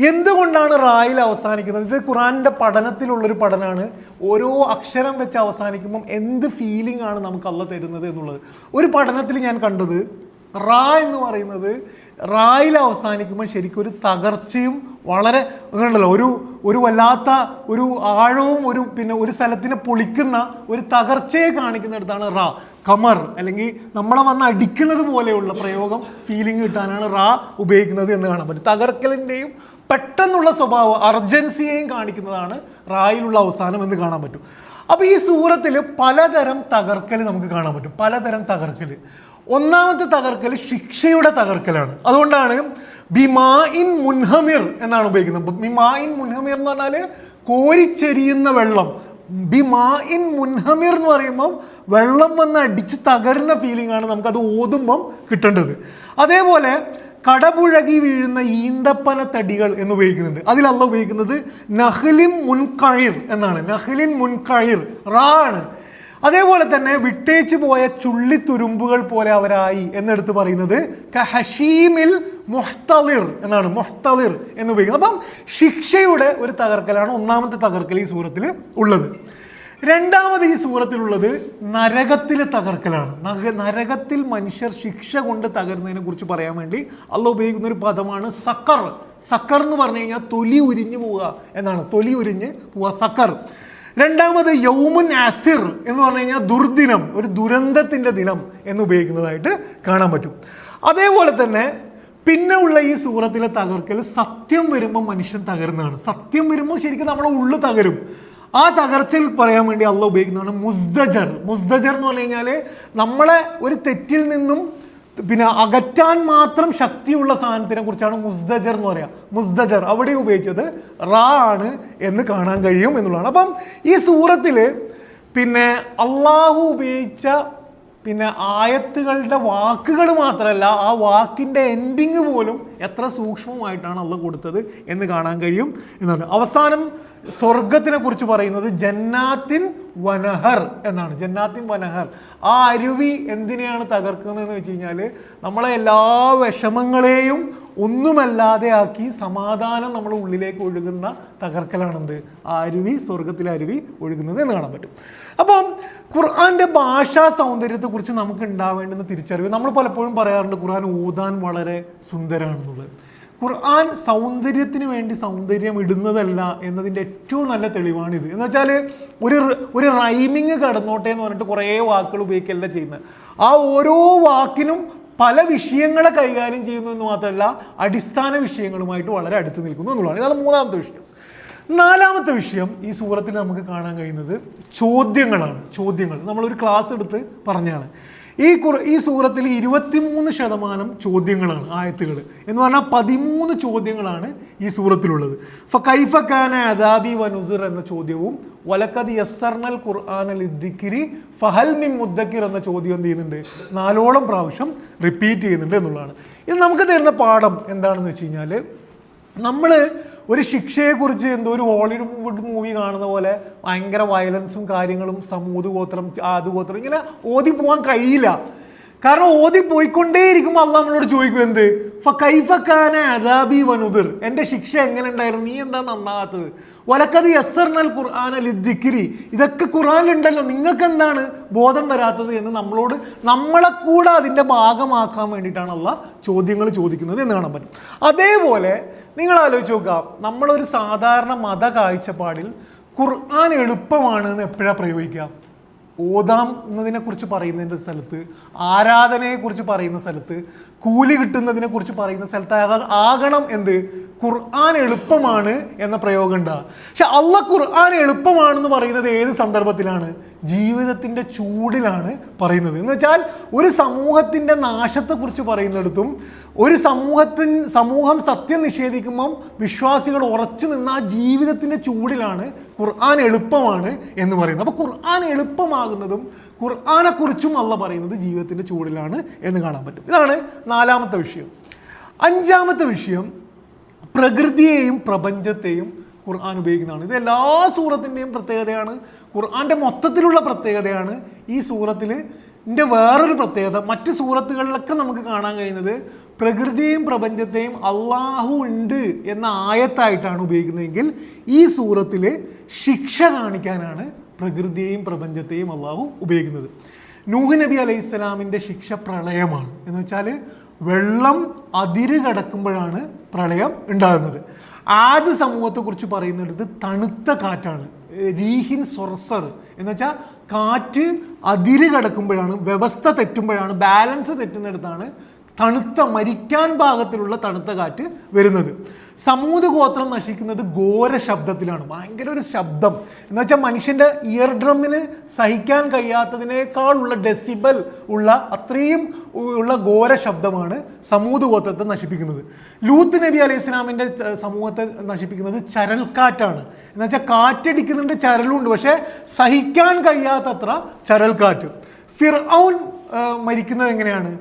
എന്തുകൊണ്ടാണ് റായിൽ അവസാനിക്കുന്നത്? ഇത് ഖുർആനിൻ്റെ പഠനത്തിലുള്ളൊരു പഠനമാണ്. ഓരോ അക്ഷരം വെച്ച് അവസാനിക്കുമ്പം എന്ത് ഫീലിംഗ് ആണ് നമുക്ക് അള്ളാഹ് തരുന്നത് എന്നുള്ളത്. ഒരു പഠനത്തിൽ ഞാൻ കണ്ടത്, റാ എന്ന് പറയുന്നത് റായിൽ അവസാനിക്കുമ്പോൾ ശരിക്കും ഒരു തകർച്ചയും വളരെ ഉണ്ടല്ലോ, ഒരു വല്ലാത്ത ഒരു ആഴവും ഒരു സ്ഥലത്തിനെ പൊളിക്കുന്ന ഒരു തകർച്ചയെ കാണിക്കുന്നിടത്താണ് റാ. കമർ അല്ലെങ്കിൽ നമ്മളെ വന്ന് അടിക്കുന്നത് പോലെയുള്ള പ്രയോഗം ഫീലിംഗ് കിട്ടാനാണ് റാ ഉപയോഗിക്കുന്നത് എന്ന് കാണാൻ പറ്റും. തകർക്കലിൻ്റെയും പെട്ടെന്നുള്ള സ്വഭാവം അർജൻസിയെയും കാണിക്കുന്നതാണ് റായിലുള്ള അവസാനം എന്ന് കാണാൻ പറ്റും. അപ്പോൾ ഈ സൂറത്തിൽ പലതരം തകർക്കൽ നമുക്ക് കാണാൻ പറ്റും. പലതരം തകർക്കൽ. ഒന്നാമത്തെ തകർക്കൽ ശിക്ഷയുടെ തകർക്കലാണ്. അതുകൊണ്ടാണ് ബിമാഇൻ മുൻഹമിർ എന്നാണ് ഉപയോഗിക്കുന്നത്. ബിമാഇൻ മുൻഹമിർ എന്ന് പറഞ്ഞാൽ കോരിച്ചെരിയുന്ന വെള്ളം. ബിമാഇൻ മുൻഹമിർ എന്ന് പറയുമ്പം വെള്ളം വന്ന് അടിച്ച് തകരുന്ന ഫീലിംഗ് ആണ് നമുക്കത് ഓതുമ്പം കിട്ടേണ്ടത്. അതേപോലെ കടപുഴകി വീഴുന്ന ഈന്തപ്പന തടികൾ എന്ന് ഉപയോഗിക്കുന്നുണ്ട്. അതിൽ അള്ളാഹ് ഉപയോഗിക്കുന്നത് നഹ്ലിൻ മുൻകഴിർ എന്നാണ്. നഹ്ലിൻ മുൻകഴിർ റാ ആണ്. അതേപോലെ തന്നെ വിട്ടേച്ചു പോയ ചുള്ളിത്തുരുമ്പുകൾ പോലെ അവരായി എന്നെടുത്ത് പറയുന്നത് കഹഷീമിൽ മുഹ്തളിർ എന്നാണ്. മുഹ്തളിർ എന്ന് ഉപയോഗിക്കുന്നത്. അപ്പം ശിക്ഷയുടെ ഒരു തകർക്കലാണ് ഒന്നാമത്തെ തകർക്കൽ ഈ സൂറത്തിൽ ഉള്ളത്. രണ്ടാമത് ഈ സൂറത്തിലുള്ളത് നരകത്തിലെ തകർക്കലാണ്. നരകത്തിൽ മനുഷ്യർ ശിക്ഷ കൊണ്ട് തകരുന്നതിനെ കുറിച്ച് പറയാൻ വേണ്ടി അള്ളാഹ് ഉപയോഗിക്കുന്ന ഒരു പദമാണ് സക്കർ. സക്കർ എന്ന് പറഞ്ഞു കഴിഞ്ഞാൽ തൊലി ഉരിഞ്ഞു പോവുക എന്നാണ്. തൊലി ഉരിഞ്ഞ് പോവുക സക്കർ. രണ്ടാമത് യൗമുൻ അസിർ എന്ന് പറഞ്ഞു കഴിഞ്ഞാൽ ദുർദിനം, ഒരു ദുരന്തത്തിൻ്റെ ദിനം എന്ന് ഉപയോഗിക്കുന്നതായിട്ട് കാണാൻ പറ്റും. അതേപോലെ തന്നെ പിന്നെ ഉള്ള ഈ സൂറത്തിലെ തകർക്കൽ സത്യം വരുമ്പോൾ മനുഷ്യൻ തകരുന്നതാണ്. സത്യം വരുമ്പോൾ ശരിക്കും നമ്മുടെ ഉള്ളു തകരും. ആ തകർച്ചയിൽ പറയാൻ വേണ്ടി അള്ളാഹ് ഉപയോഗിക്കുന്നതാണ് മുസ്ദജർ. മുസ്ദജർ എന്ന് പറഞ്ഞു കഴിഞ്ഞാൽ നമ്മളെ ഒരു തെറ്റിൽ നിന്നും അകറ്റാൻ മാത്രം ശക്തിയുള്ള സാധനത്തിനെ കുറിച്ചാണ് മുസ്ദജർ എന്ന് പറയാം. മുസ്ദജർ അവിടെ ഉപയോഗിച്ചത് റാ ആണ് എന്ന് കാണാൻ കഴിയും എന്നുള്ളതാണ്. അപ്പം ഈ സൂറത്തിൽ അള്ളാഹു ഉപയോഗിച്ച ആയത്തുകളുടെ വാക്കുകൾ മാത്രമല്ല, ആ വാക്കിൻ്റെ എൻഡിങ് പോലും എത്ര സൂക്ഷ്മമായിട്ടാണ് അള്ളാഹ് കൊടുത്തത് എന്ന് കാണാൻ കഴിയും എന്നാണ്. അവസാനം സ്വർഗത്തിനെ കുറിച്ച് പറയുന്നത് ജന്നാത്തിൻ വനഹർ എന്നാണ്. ജന്നാത്തിൻ വനഹർ. ആ അരുവി എന്തിനെയാണ് തകർക്കുന്നതെന്ന് വെച്ച് കഴിഞ്ഞാൽ നമ്മളെ എല്ലാ വിഷമങ്ങളെയും ഒന്നുമല്ലാതെ ആക്കി സമാധാനം നമ്മുടെ ഉള്ളിലേക്ക് ഒഴുകുന്ന തകർക്കലാണെന്ത് ആ അരുവി, സ്വർഗത്തിലെ അരുവി ഒഴുകുന്നത് എന്ന് കാണാൻ പറ്റും. അപ്പം ഖുർആൻ്റെ ഭാഷാ സൗന്ദര്യത്തെക്കുറിച്ച് നമുക്ക് ഉണ്ടാവേണ്ടുന്ന തിരിച്ചറിവ്. നമ്മൾ പലപ്പോഴും പറയാറുണ്ട് ഖുർആൻ ഓതാൻ വളരെ സുന്ദരമാണെന്നുള്ളത്. ഖുർആൻ സൗന്ദര്യത്തിന് വേണ്ടി സൗന്ദര്യം ഇടുന്നതല്ല എന്നതിൻ്റെ ഏറ്റവും നല്ല തെളിവാണിത്. എന്ന് വെച്ചാൽ ഒരു റൈമിങ് കടന്നോട്ടെ എന്ന് പറഞ്ഞിട്ട് കുറേ വാക്കുകൾ ഉപയോഗിക്കുകയല്ല ചെയ്യുന്നത്. ആ ഓരോ വാക്കിനും പല വിഷയങ്ങളെ കൈകാര്യം ചെയ്യുന്നു എന്ന് മാത്രമല്ല അടിസ്ഥാന വിഷയങ്ങളുമായിട്ട് വളരെ അടുത്ത് നിൽക്കുന്നു എന്നുള്ളതാണ്. ഇതാണ് മൂന്നാമത്തെ വിഷയം. നാലാമത്തെ വിഷയം ഈ സൂറത്തിൽ നമുക്ക് കാണാൻ കഴിയുന്നത് ചോദ്യങ്ങളാണ്. ചോദ്യങ്ങൾ നമ്മളൊരു ക്ലാസ് എടുത്ത് പറഞ്ഞാണ്. ഈ സൂറത്തിൽ 23% ചോദ്യങ്ങളാണ്, ആയത്തുകൾ എന്ന് പറഞ്ഞാൽ 13 ചോദ്യങ്ങളാണ് ഈ സൂറത്തിലുള്ളത്. ഫകൈഫ കാന അദാബി വനുസുർ എന്ന ചോദ്യവും വലഖദ് യസ്സർനൽ ഖുർആന ലിദ്ദിക്രി ഫഹൽ മിൻ മുദ്ദക്കിർ എന്ന ചോദ്യം എന്ത് ചെയ്യുന്നുണ്ട്, 4 പ്രാവശ്യം റിപ്പീറ്റ് ചെയ്യുന്നുണ്ട് എന്നുള്ളതാണ്. ഇത് നമുക്ക് തരുന്ന പാഠം എന്താണെന്ന് വെച്ച് കഴിഞ്ഞാൽ, നമ്മൾ ഒരു ശിക്ഷയെക്കുറിച്ച് എന്തോ ഒരു ഹോളിവുഡ് മൂവി കാണുന്ന പോലെ ഭയങ്കര വയലൻസും കാര്യങ്ങളും സമൂത് ഗോത്രം ആദ് ഗോത്രം ഇങ്ങനെ ഓതി പോകാൻ കഴിയില്ല. കാരണം ഓതി പോയിക്കൊണ്ടേയിരിക്കുമ്പോൾ അള്ളാഹ് നമ്മളോട് ചോദിക്കും എന്ത്, ഫകൈഫ കാന അദാബി വനുദിർ, എൻ്റെ ശിക്ഷ എങ്ങനെ ഉണ്ടായിരുന്നു, നീ എന്താ നന്നാകാത്തത്, വലഖദ് യസ്സർനൽ ഖുർആന ലിദ്ദിക്രി, ഇതൊക്കെ ഖുർആനിലുണ്ടല്ലോ, നിങ്ങൾക്ക് എന്താണ് ബോധം വരാത്തത് എന്ന് നമ്മളെ കൂടെ അതിൻ്റെ ഭാഗമാക്കാൻ വേണ്ടിയിട്ടാണ് അള്ളാഹ് ചോദ്യങ്ങൾ ചോദിക്കുന്നത് എന്ന് കാണാൻ പറ്റും. അതേപോലെ നിങ്ങൾ ആലോചിച്ച് നോക്കുക, നമ്മളൊരു സാധാരണ മത കാഴ്ചപ്പാടിൽ ഖുർആൻ എളുപ്പമാണ് എന്ന് എപ്പോഴാണ് പ്രയോഗിക്കുക? ഓതാം എന്നതിനെ കുറിച്ച് പറയുന്നതിൻ്റെ സ്ഥലത്ത്, ആരാധനയെക്കുറിച്ച് പറയുന്ന സ്ഥലത്ത്, കൂലി കിട്ടുന്നതിനെ കുറിച്ച് പറയുന്ന സ്ഥലത്ത് ആകണം എന്ത്, ഖുർആൻ എളുപ്പമാണ് എന്ന പ്രയോഗം ഉണ്ടാകുക. പക്ഷെ അള്ളാഹ് ഖുർആൻ എളുപ്പമാണെന്ന് പറയുന്നത് ഏത് സന്ദർഭത്തിലാണ്? ജീവിതത്തിൻ്റെ ചൂടിലാണ് പറയുന്നത്. എന്ന് വെച്ചാൽ ഒരു സമൂഹത്തിൻ്റെ നാശത്തെക്കുറിച്ച് പറയുന്നിടത്തും ഒരു സമൂഹം സത്യം നിഷേധിക്കുമ്പം വിശ്വാസികൾ ഉറച്ചു നിന്ന് ആ ജീവിതത്തിൻ്റെ ചൂടിലാണ് ഖുർആൻ എളുപ്പമാണ് എന്ന് പറയുന്നത്. അപ്പോൾ ഖുർആൻ എളുപ്പമാകുന്നതും ഖുർആനെക്കുറിച്ചും അള്ളാഹ് പറയുന്നത് ജീവിതത്തിൻ്റെ ചൂടിലാണ് എന്ന് കാണാൻ പറ്റും. ഇതാണ് നാലാമത്തെ വിഷയം. അഞ്ചാമത്തെ വിഷയം പ്രകൃതിയെയും പ്രപഞ്ചത്തെയും ഖുർആൻ ഉപയോഗിക്കുന്നതാണ്. ഇത് എല്ലാ സൂറത്തിൻ്റെയും പ്രത്യേകതയാണ്, ഖുർആൻ്റെ മൊത്തത്തിലുള്ള പ്രത്യേകതയാണ്. ഈ സൂറത്തിൻ്റെ വേറൊരു പ്രത്യേകത, മറ്റ് സൂറത്തുകളിലൊക്കെ നമുക്ക് കാണാൻ കഴിയുന്നത് പ്രകൃതിയെയും പ്രപഞ്ചത്തെയും അള്ളാഹു ഉണ്ട് എന്ന ആയത്തായിട്ടാണ് ഉപയോഗിക്കുന്നതെങ്കിൽ ഈ സൂറത്തിൽ ശിക്ഷ കാണിക്കാനാണ് പ്രകൃതിയെയും പ്രപഞ്ചത്തെയും അള്ളാഹു ഉപയോഗിക്കുന്നത്. നൂഹ് നബി അലൈഹി സ്വലാമിൻ്റെ ശിക്ഷ പ്രളയമാണ്. എന്ന് വെച്ചാൽ വെള്ളം അതിര് കടക്കുമ്പോഴാണ് പ്രളയം ഉണ്ടാകുന്നത്. ആദ് സമൂഹത്തെക്കുറിച്ച് പറയുന്നിടത്ത് തണുത്ത കാറ്റാണ്, രീഹിൻ സൊർസർ എന്ന് വെച്ചാൽ കാറ്റ് അതിര് കടക്കുമ്പോഴാണ്, വ്യവസ്ഥ തെറ്റുമ്പോഴാണ്, ബാലൻസ് തെറ്റുന്നിടത്താണ് തണുത്ത മരിക്കാൻ പാകത്തിലുള്ള തണുത്ത കാറ്റ് വരുന്നത്. സമൂത് ഗോത്രം നശിക്കുന്നത് ഘോര ശബ്ദത്തിലാണ്, ഭയങ്കര ഒരു ശബ്ദം എന്ന് വെച്ചാൽ മനുഷ്യൻ്റെ ഇയർ ഡ്രമ്മിന് സഹിക്കാൻ കഴിയാത്തതിനേക്കാളുള്ള ഡെസിബൽ ഉള്ള അത്രയും ഉള്ള ഘോര ശബ്ദമാണ് സമൂത് ഗോത്രത്തെ നശിപ്പിക്കുന്നത്. ലൂത്ത് നബി അലൈഹി ഇസ്ലാമിൻ്റെ സമൂഹത്തെ നശിപ്പിക്കുന്നത് ചരൽക്കാറ്റാണ്. എന്ന് വെച്ചാൽ കാറ്റടിക്കുന്നുണ്ട്, ചരലുണ്ട്, പക്ഷേ സഹിക്കാൻ കഴിയാത്തത്ര ചരൽക്കാറ്റ്. ഫിർഔൻ മരിക്കുന്നത് എങ്ങനെയാണ്?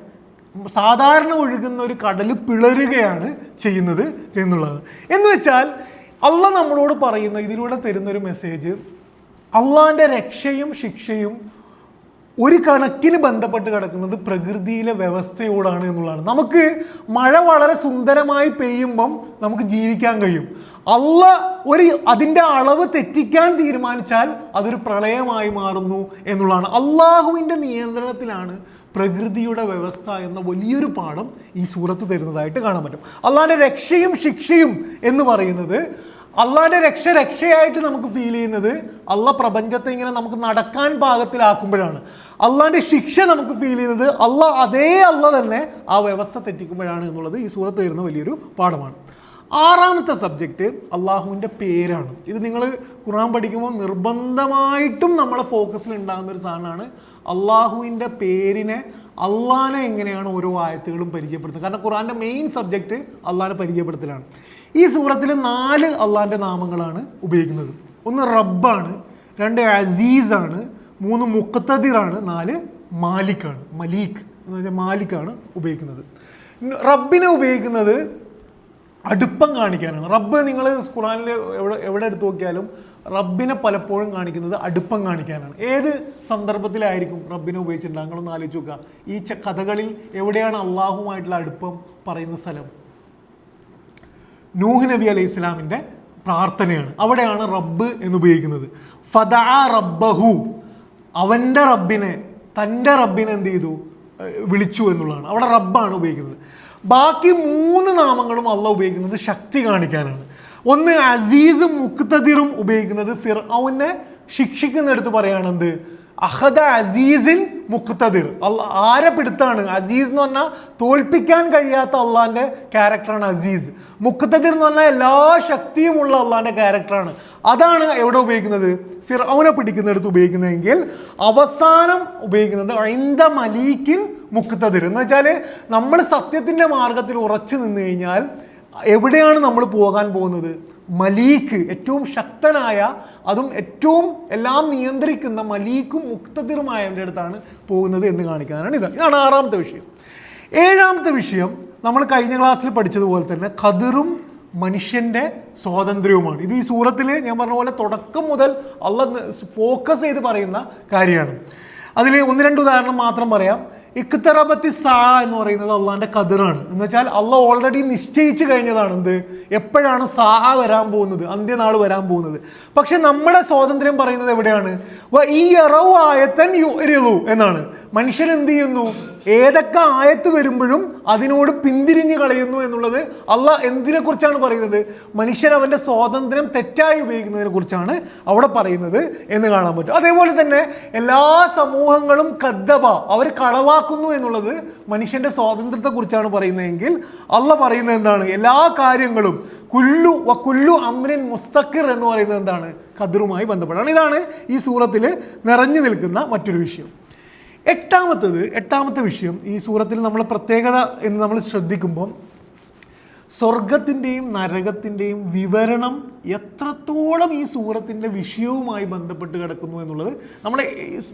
സാധാരണ ഒഴുകുന്ന ഒരു കടൽ പിളരുകയാണ് ചെയ്യുന്നുള്ളത്. എന്ന് വെച്ചാൽ അള്ളാഹ് നമ്മളോട് പറയുന്ന, ഇതിലൂടെ തരുന്നൊരു മെസ്സേജ്, അള്ളാഹിൻ്റെ രക്ഷയും ശിക്ഷയും ഒരു കണക്കിന് ബന്ധപ്പെട്ട് കിടക്കുന്നത് പ്രകൃതിയിലെ വ്യവസ്ഥയോടാണ് എന്നുള്ളതാണ്. നമുക്ക് മഴ വളരെ സുന്ദരമായി പെയ്യുമ്പം നമുക്ക് ജീവിക്കാൻ കഴിയും. അതിൻ്റെ അളവ് തെറ്റിക്കാൻ തീരുമാനിച്ചാൽ അതൊരു പ്രളയമായി മാറുന്നു എന്നുള്ളതാണ്. അള്ളാഹുവിൻ്റെ നിയന്ത്രണത്തിലാണ് പ്രകൃതിയുടെ വ്യവസ്ഥ എന്ന വലിയൊരു പാഠം ഈ സൂറത്ത് തരുന്നതായിട്ട് കാണാൻ പറ്റും. അള്ളാഹിൻ്റെ രക്ഷയും ശിക്ഷയും എന്ന് പറയുന്നത്, അള്ളാഹിൻ്റെ രക്ഷയായിട്ട് നമുക്ക് ഫീൽ ചെയ്യുന്നത് അള്ളാഹ് പ്രപഞ്ചത്തെ ഇങ്ങനെ നമുക്ക് നടക്കാൻ പാകത്തിലാക്കുമ്പോഴാണ്. അള്ളാഹിൻ്റെ ശിക്ഷ നമുക്ക് ഫീൽ ചെയ്യുന്നത് അള്ളാഹ് തന്നെ ആ വ്യവസ്ഥ തെറ്റിക്കുമ്പോഴാണ് എന്നുള്ളത് ഈ സൂറത്ത് തരുന്ന വലിയൊരു പാഠമാണ്. ആറാമത്തെ സബ്ജക്റ്റ് അള്ളാഹുവിൻ്റെ പേരാണ്. ഇത് നിങ്ങൾ ഖുർആൻ പഠിക്കുമ്പോൾ നിർബന്ധമായിട്ടും നമ്മളെ ഫോക്കസിൽ ഉണ്ടാകുന്ന ഒരു സാധനമാണ് അള്ളാഹുവിൻ്റെ പേരിനെ, അള്ളാഹിനെ എങ്ങനെയാണ് ഓരോ ആയത്തുകളും പരിചയപ്പെടുത്തുന്നത്. കാരണം ഖുർആൻ്റെ മെയിൻ സബ്ജക്റ്റ് അള്ളാഹിനെ പരിചയപ്പെടുത്തലാണ്. ഈ സൂറത്തിൽ 4 അള്ളാഹിൻ്റെ നാമങ്ങളാണ് ഉപയോഗിക്കുന്നത്. 1 റബ്ബാണ്, 2 അസീസാണ്, 3 മുഖ്തദിറാണ്, 4 മാലിക്കാണ്. മലീക്ക് എന്ന് പറഞ്ഞാൽ മാലിക്കാണ് ഉപയോഗിക്കുന്നത്. റബ്ബിനെ ഉപയോഗിക്കുന്നത് അടുപ്പം കാണിക്കാനാണ്. റബ്ബ് നിങ്ങൾ ഖുർആനിൽ എവിടെ എടുത്തു നോക്കിയാലും റബ്ബിനെ പലപ്പോഴും കാണിക്കുന്നത് അടുപ്പം കാണിക്കാനാണ്. ഏത് സന്ദർഭത്തിലായിരിക്കും റബ്ബിനെ ഉപയോഗിച്ചിട്ടുണ്ടാകും? നിങ്ങളൊന്ന് ആലോചിച്ച് നോക്കുക. ഈ കഥകളിൽ എവിടെയാണ് അള്ളാഹുമായിട്ടുള്ള അടുപ്പം പറയുന്ന സ്ഥലം? നൂഹ് നബി അലൈഹി ഇസ്ലാമിൻ്റെ പ്രാർത്ഥനയാണ്, അവിടെയാണ് റബ്ബ് എന്ന് ഉപയോഗിക്കുന്നത്. ഫദഅ റബ്ബഹു, അവൻ്റെ റബ്ബിനെ, തൻ്റെ റബ്ബിനെ എന്ത് ചെയ്തു? വിളിച്ചു എന്നുള്ളതാണ്. അവിടെ റബ്ബാണ് ഉപയോഗിക്കുന്നത്. ബാക്കി 3 നാമങ്ങളും അള്ളാഹ് ഉപയോഗിക്കുന്നത് ശക്തി കാണിക്കാനാണ്. 1 അസീസും മുഖ്തദിറും ഉപയോഗിക്കുന്നത് ഫിർഔനെ ശിക്ഷിക്കുന്നിടത്ത് പറയുകയാണെന്ത്? അഹദ അസീസിൻ മുഖ്തദിർ. ആരെ പിടുത്താണ്? അസീസ് എന്ന് പറഞ്ഞാൽ തോൽപ്പിക്കാൻ കഴിയാത്ത അള്ളാഹിൻ്റെ ക്യാരക്ടറാണ് അസീസ്. മുഖ്തദിർ എന്ന് പറഞ്ഞാൽ എല്ലാ ശക്തിയുമുള്ള അള്ളാഹിൻ്റെ ക്യാരക്ടറാണ്. അതാണ് എവിടെ ഉപയോഗിക്കുന്നത്? ഫിർഔനെ പിടിക്കുന്നിടത്ത് ഉപയോഗിക്കുന്നതെങ്കിൽ അവസാനം ഉപയോഗിക്കുന്നത് ഐന്ദ മലീക്കിൻ മുഖ്തദിർ. എന്ന് വെച്ചാൽ നമ്മൾ സത്യത്തിൻ്റെ മാർഗത്തിൽ ഉറച്ചു നിന്ന് കഴിഞ്ഞാൽ എവിടെയാണ് നമ്മൾ പോകാൻ പോകുന്നത്? മലീക്ക്, ഏറ്റവും ശക്തനായ, അതും ഏറ്റവും എല്ലാം നിയന്ത്രിക്കുന്ന മലീക്കും മുഖ്തദിറുമായവൻ്റെ അടുത്താണ് പോകുന്നത് എന്ന് കാണിക്കാനാണ്. ഇതാണ് 6ാമത്തെ വിഷയം. 7ാമത്തെ വിഷയം നമ്മൾ കഴിഞ്ഞ ക്ലാസ്സിൽ പഠിച്ചതുപോലെ തന്നെ ഖദറും മനുഷ്യൻ്റെ സ്വാതന്ത്ര്യവുമാണ്. ഇത് ഈ സൂറത്തിൽ ഞാൻ പറഞ്ഞ പോലെ തുടക്കം മുതൽ അള്ളാഹ് ഫോക്കസ് ചെയ്ത് പറയുന്ന കാര്യമാണ്. അതിൽ 1-2 ഉദാഹരണം മാത്രം പറയാം. ഇഖ്തറബത്തി സാ എന്ന് പറയുന്നത് അള്ളാഹിൻ്റെ ഖദറാണ്. എന്ന് വെച്ചാൽ അള്ളാഹ് ഓൾറെഡി നിശ്ചയിച്ച് കഴിഞ്ഞതാണ് എന്ത്, എപ്പോഴാണ് സാ വരാൻ പോകുന്നത്, അന്ത്യനാൾ വരാൻ പോകുന്നത്. പക്ഷെ നമ്മുടെ സ്വാതന്ത്ര്യം പറയുന്നത് എവിടെയാണ്? ഈ അറവ് ആയത്തൻ യുരിദു എന്നാണ്. മനുഷ്യൻ എന്ത് ചെയ്യുന്നു? ഏതൊക്കെ ആയത്ത് വരുമ്പോഴും അതിനോട് പിന്തിരിഞ്ഞ് കളയുന്നു എന്നുള്ളത് അള്ളാഹ് എന്തിനെ കുറിച്ചാണ് പറയുന്നത്? മനുഷ്യൻ അവൻ്റെ സ്വാതന്ത്ര്യം തെറ്റായി ഉപയോഗിക്കുന്നതിനെ കുറിച്ചാണ് അവിടെ പറയുന്നത് എന്ന് കാണാൻ പറ്റും. അതേപോലെ തന്നെ എല്ലാ സമൂഹങ്ങളും കദ്ദബ, അവർ കളവാക്കുന്നു എന്നുള്ളത് മനുഷ്യൻ്റെ സ്വാതന്ത്ര്യത്തെക്കുറിച്ചാണ് പറയുന്നതെങ്കിൽ അള്ളാഹ് പറയുന്നത് എന്താണ്? എല്ലാ കാര്യങ്ങളും കുല്ലു അമ്രിൻ മുസ്തഖിർ എന്ന് പറയുന്നത് എന്താണ്? ഖദറുമായി ബന്ധപ്പെട്ടാണ്. ഇതാണ് ഈ സൂറത്തിൽ നിറഞ്ഞു നിൽക്കുന്ന മറ്റൊരു വിഷയം. എട്ടാമത്തെ വിഷയം ഈ സൂറത്തിൽ നമ്മൾ പ്രത്യേകത എന്ന് നമ്മൾ ശ്രദ്ധിക്കുമ്പോൾ സ്വർഗത്തിൻ്റെയും നരകത്തിൻ്റെയും വിവരണം എത്രത്തോളം ഈ സൂറത്തിൻ്റെ വിഷയവുമായി ബന്ധപ്പെട്ട് കിടക്കുന്നു എന്നുള്ളത്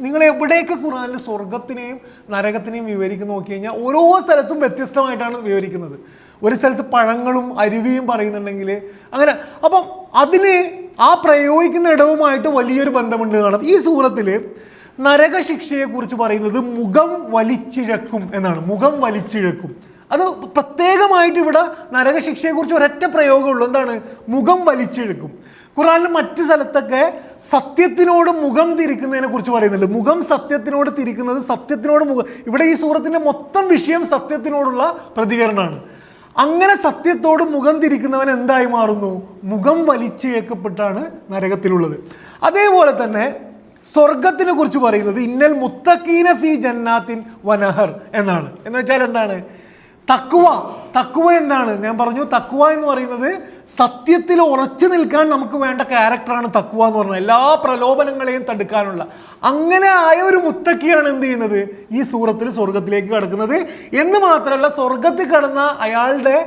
നിങ്ങൾ എവിടെയൊക്കെ ഖുർആനിൽ സ്വർഗത്തിനെയും നരകത്തിനെയും വിവരിക്കുന്ന നോക്കി കഴിഞ്ഞാൽ ഓരോ സ്ഥലത്തും വ്യത്യസ്തമായിട്ടാണ് വിവരിക്കുന്നത്. ഒരു സ്ഥലത്ത് പഴങ്ങളും അരുവിയും പറയുന്നുണ്ടെങ്കിൽ അങ്ങനെ, അപ്പം അതിന് ആ പ്രയോഗിക്കുന്ന ഇടവുമായിട്ട് വലിയൊരു ബന്ധമുണ്ട് കാണാം. ഈ സൂറത്തിൽ നരകശിക്ഷയെക്കുറിച്ച് പറയുന്നത് മുഖം വലിച്ചിഴക്കും എന്നാണ്. മുഖം വലിച്ചിഴക്കും, അത് പ്രത്യേകമായിട്ട് ഇവിടെ നരകശിക്ഷയെക്കുറിച്ച് ഒരൊറ്റ പ്രയോഗമുള്ളൂ. എന്താണ്? മുഖം വലിച്ചിഴക്കും. ഖുർആനിൽ മറ്റു സ്ഥലത്തൊക്കെ സത്യത്തിനോട് മുഖം തിരിക്കുന്നതിനെ കുറിച്ച് പറയുന്നുണ്ട്. മുഖം സത്യത്തിനോട് തിരിക്കുന്നത്, സത്യത്തിനോട് മുഖം. ഇവിടെ ഈ സൂറത്തിൻ്റെ മൊത്തം വിഷയം സത്യത്തിനോടുള്ള പ്രതികരണമാണ്. അങ്ങനെ സത്യത്തോട് മുഖം തിരിക്കുന്നവൻ എന്തായി മാറുന്നു? മുഖം വലിച്ചിഴക്കപ്പെട്ടാണ് നരകത്തിലുള്ളത്. അതേപോലെ തന്നെ സ്വർഗത്തിനെ കുറിച്ച് പറയുന്നത് ഇന്നൽ മുത്തഖീന ഫീ ജന്നാത്തിൻ വനഹർ എന്നാണ്. എന്ന് വെച്ചാൽ എന്താണ്? തഖ്വ എന്താണ്? ഞാൻ പറഞ്ഞു, തഖ്വ എന്ന് പറയുന്നത് സത്യത്തിൽ ഉറച്ചു നിൽക്കാൻ നമുക്ക് വേണ്ട ക്യാരക്ടറാണ് തഖ്വ എന്ന് പറഞ്ഞാൽ, എല്ലാ പ്രലോഭനങ്ങളെയും തടുക്കാനുള്ള. അങ്ങനെ ആയ ഒരു മുത്തക്കിയാണ് എന്ത് ചെയ്യുന്നത്? ഈ സൂറത്തിൽ സ്വർഗത്തിലേക്ക് കടക്കുന്നത്. എന്ന് മാത്രമല്ല, സ്വർഗത്തിൽ കടന്ന അയാളുടെ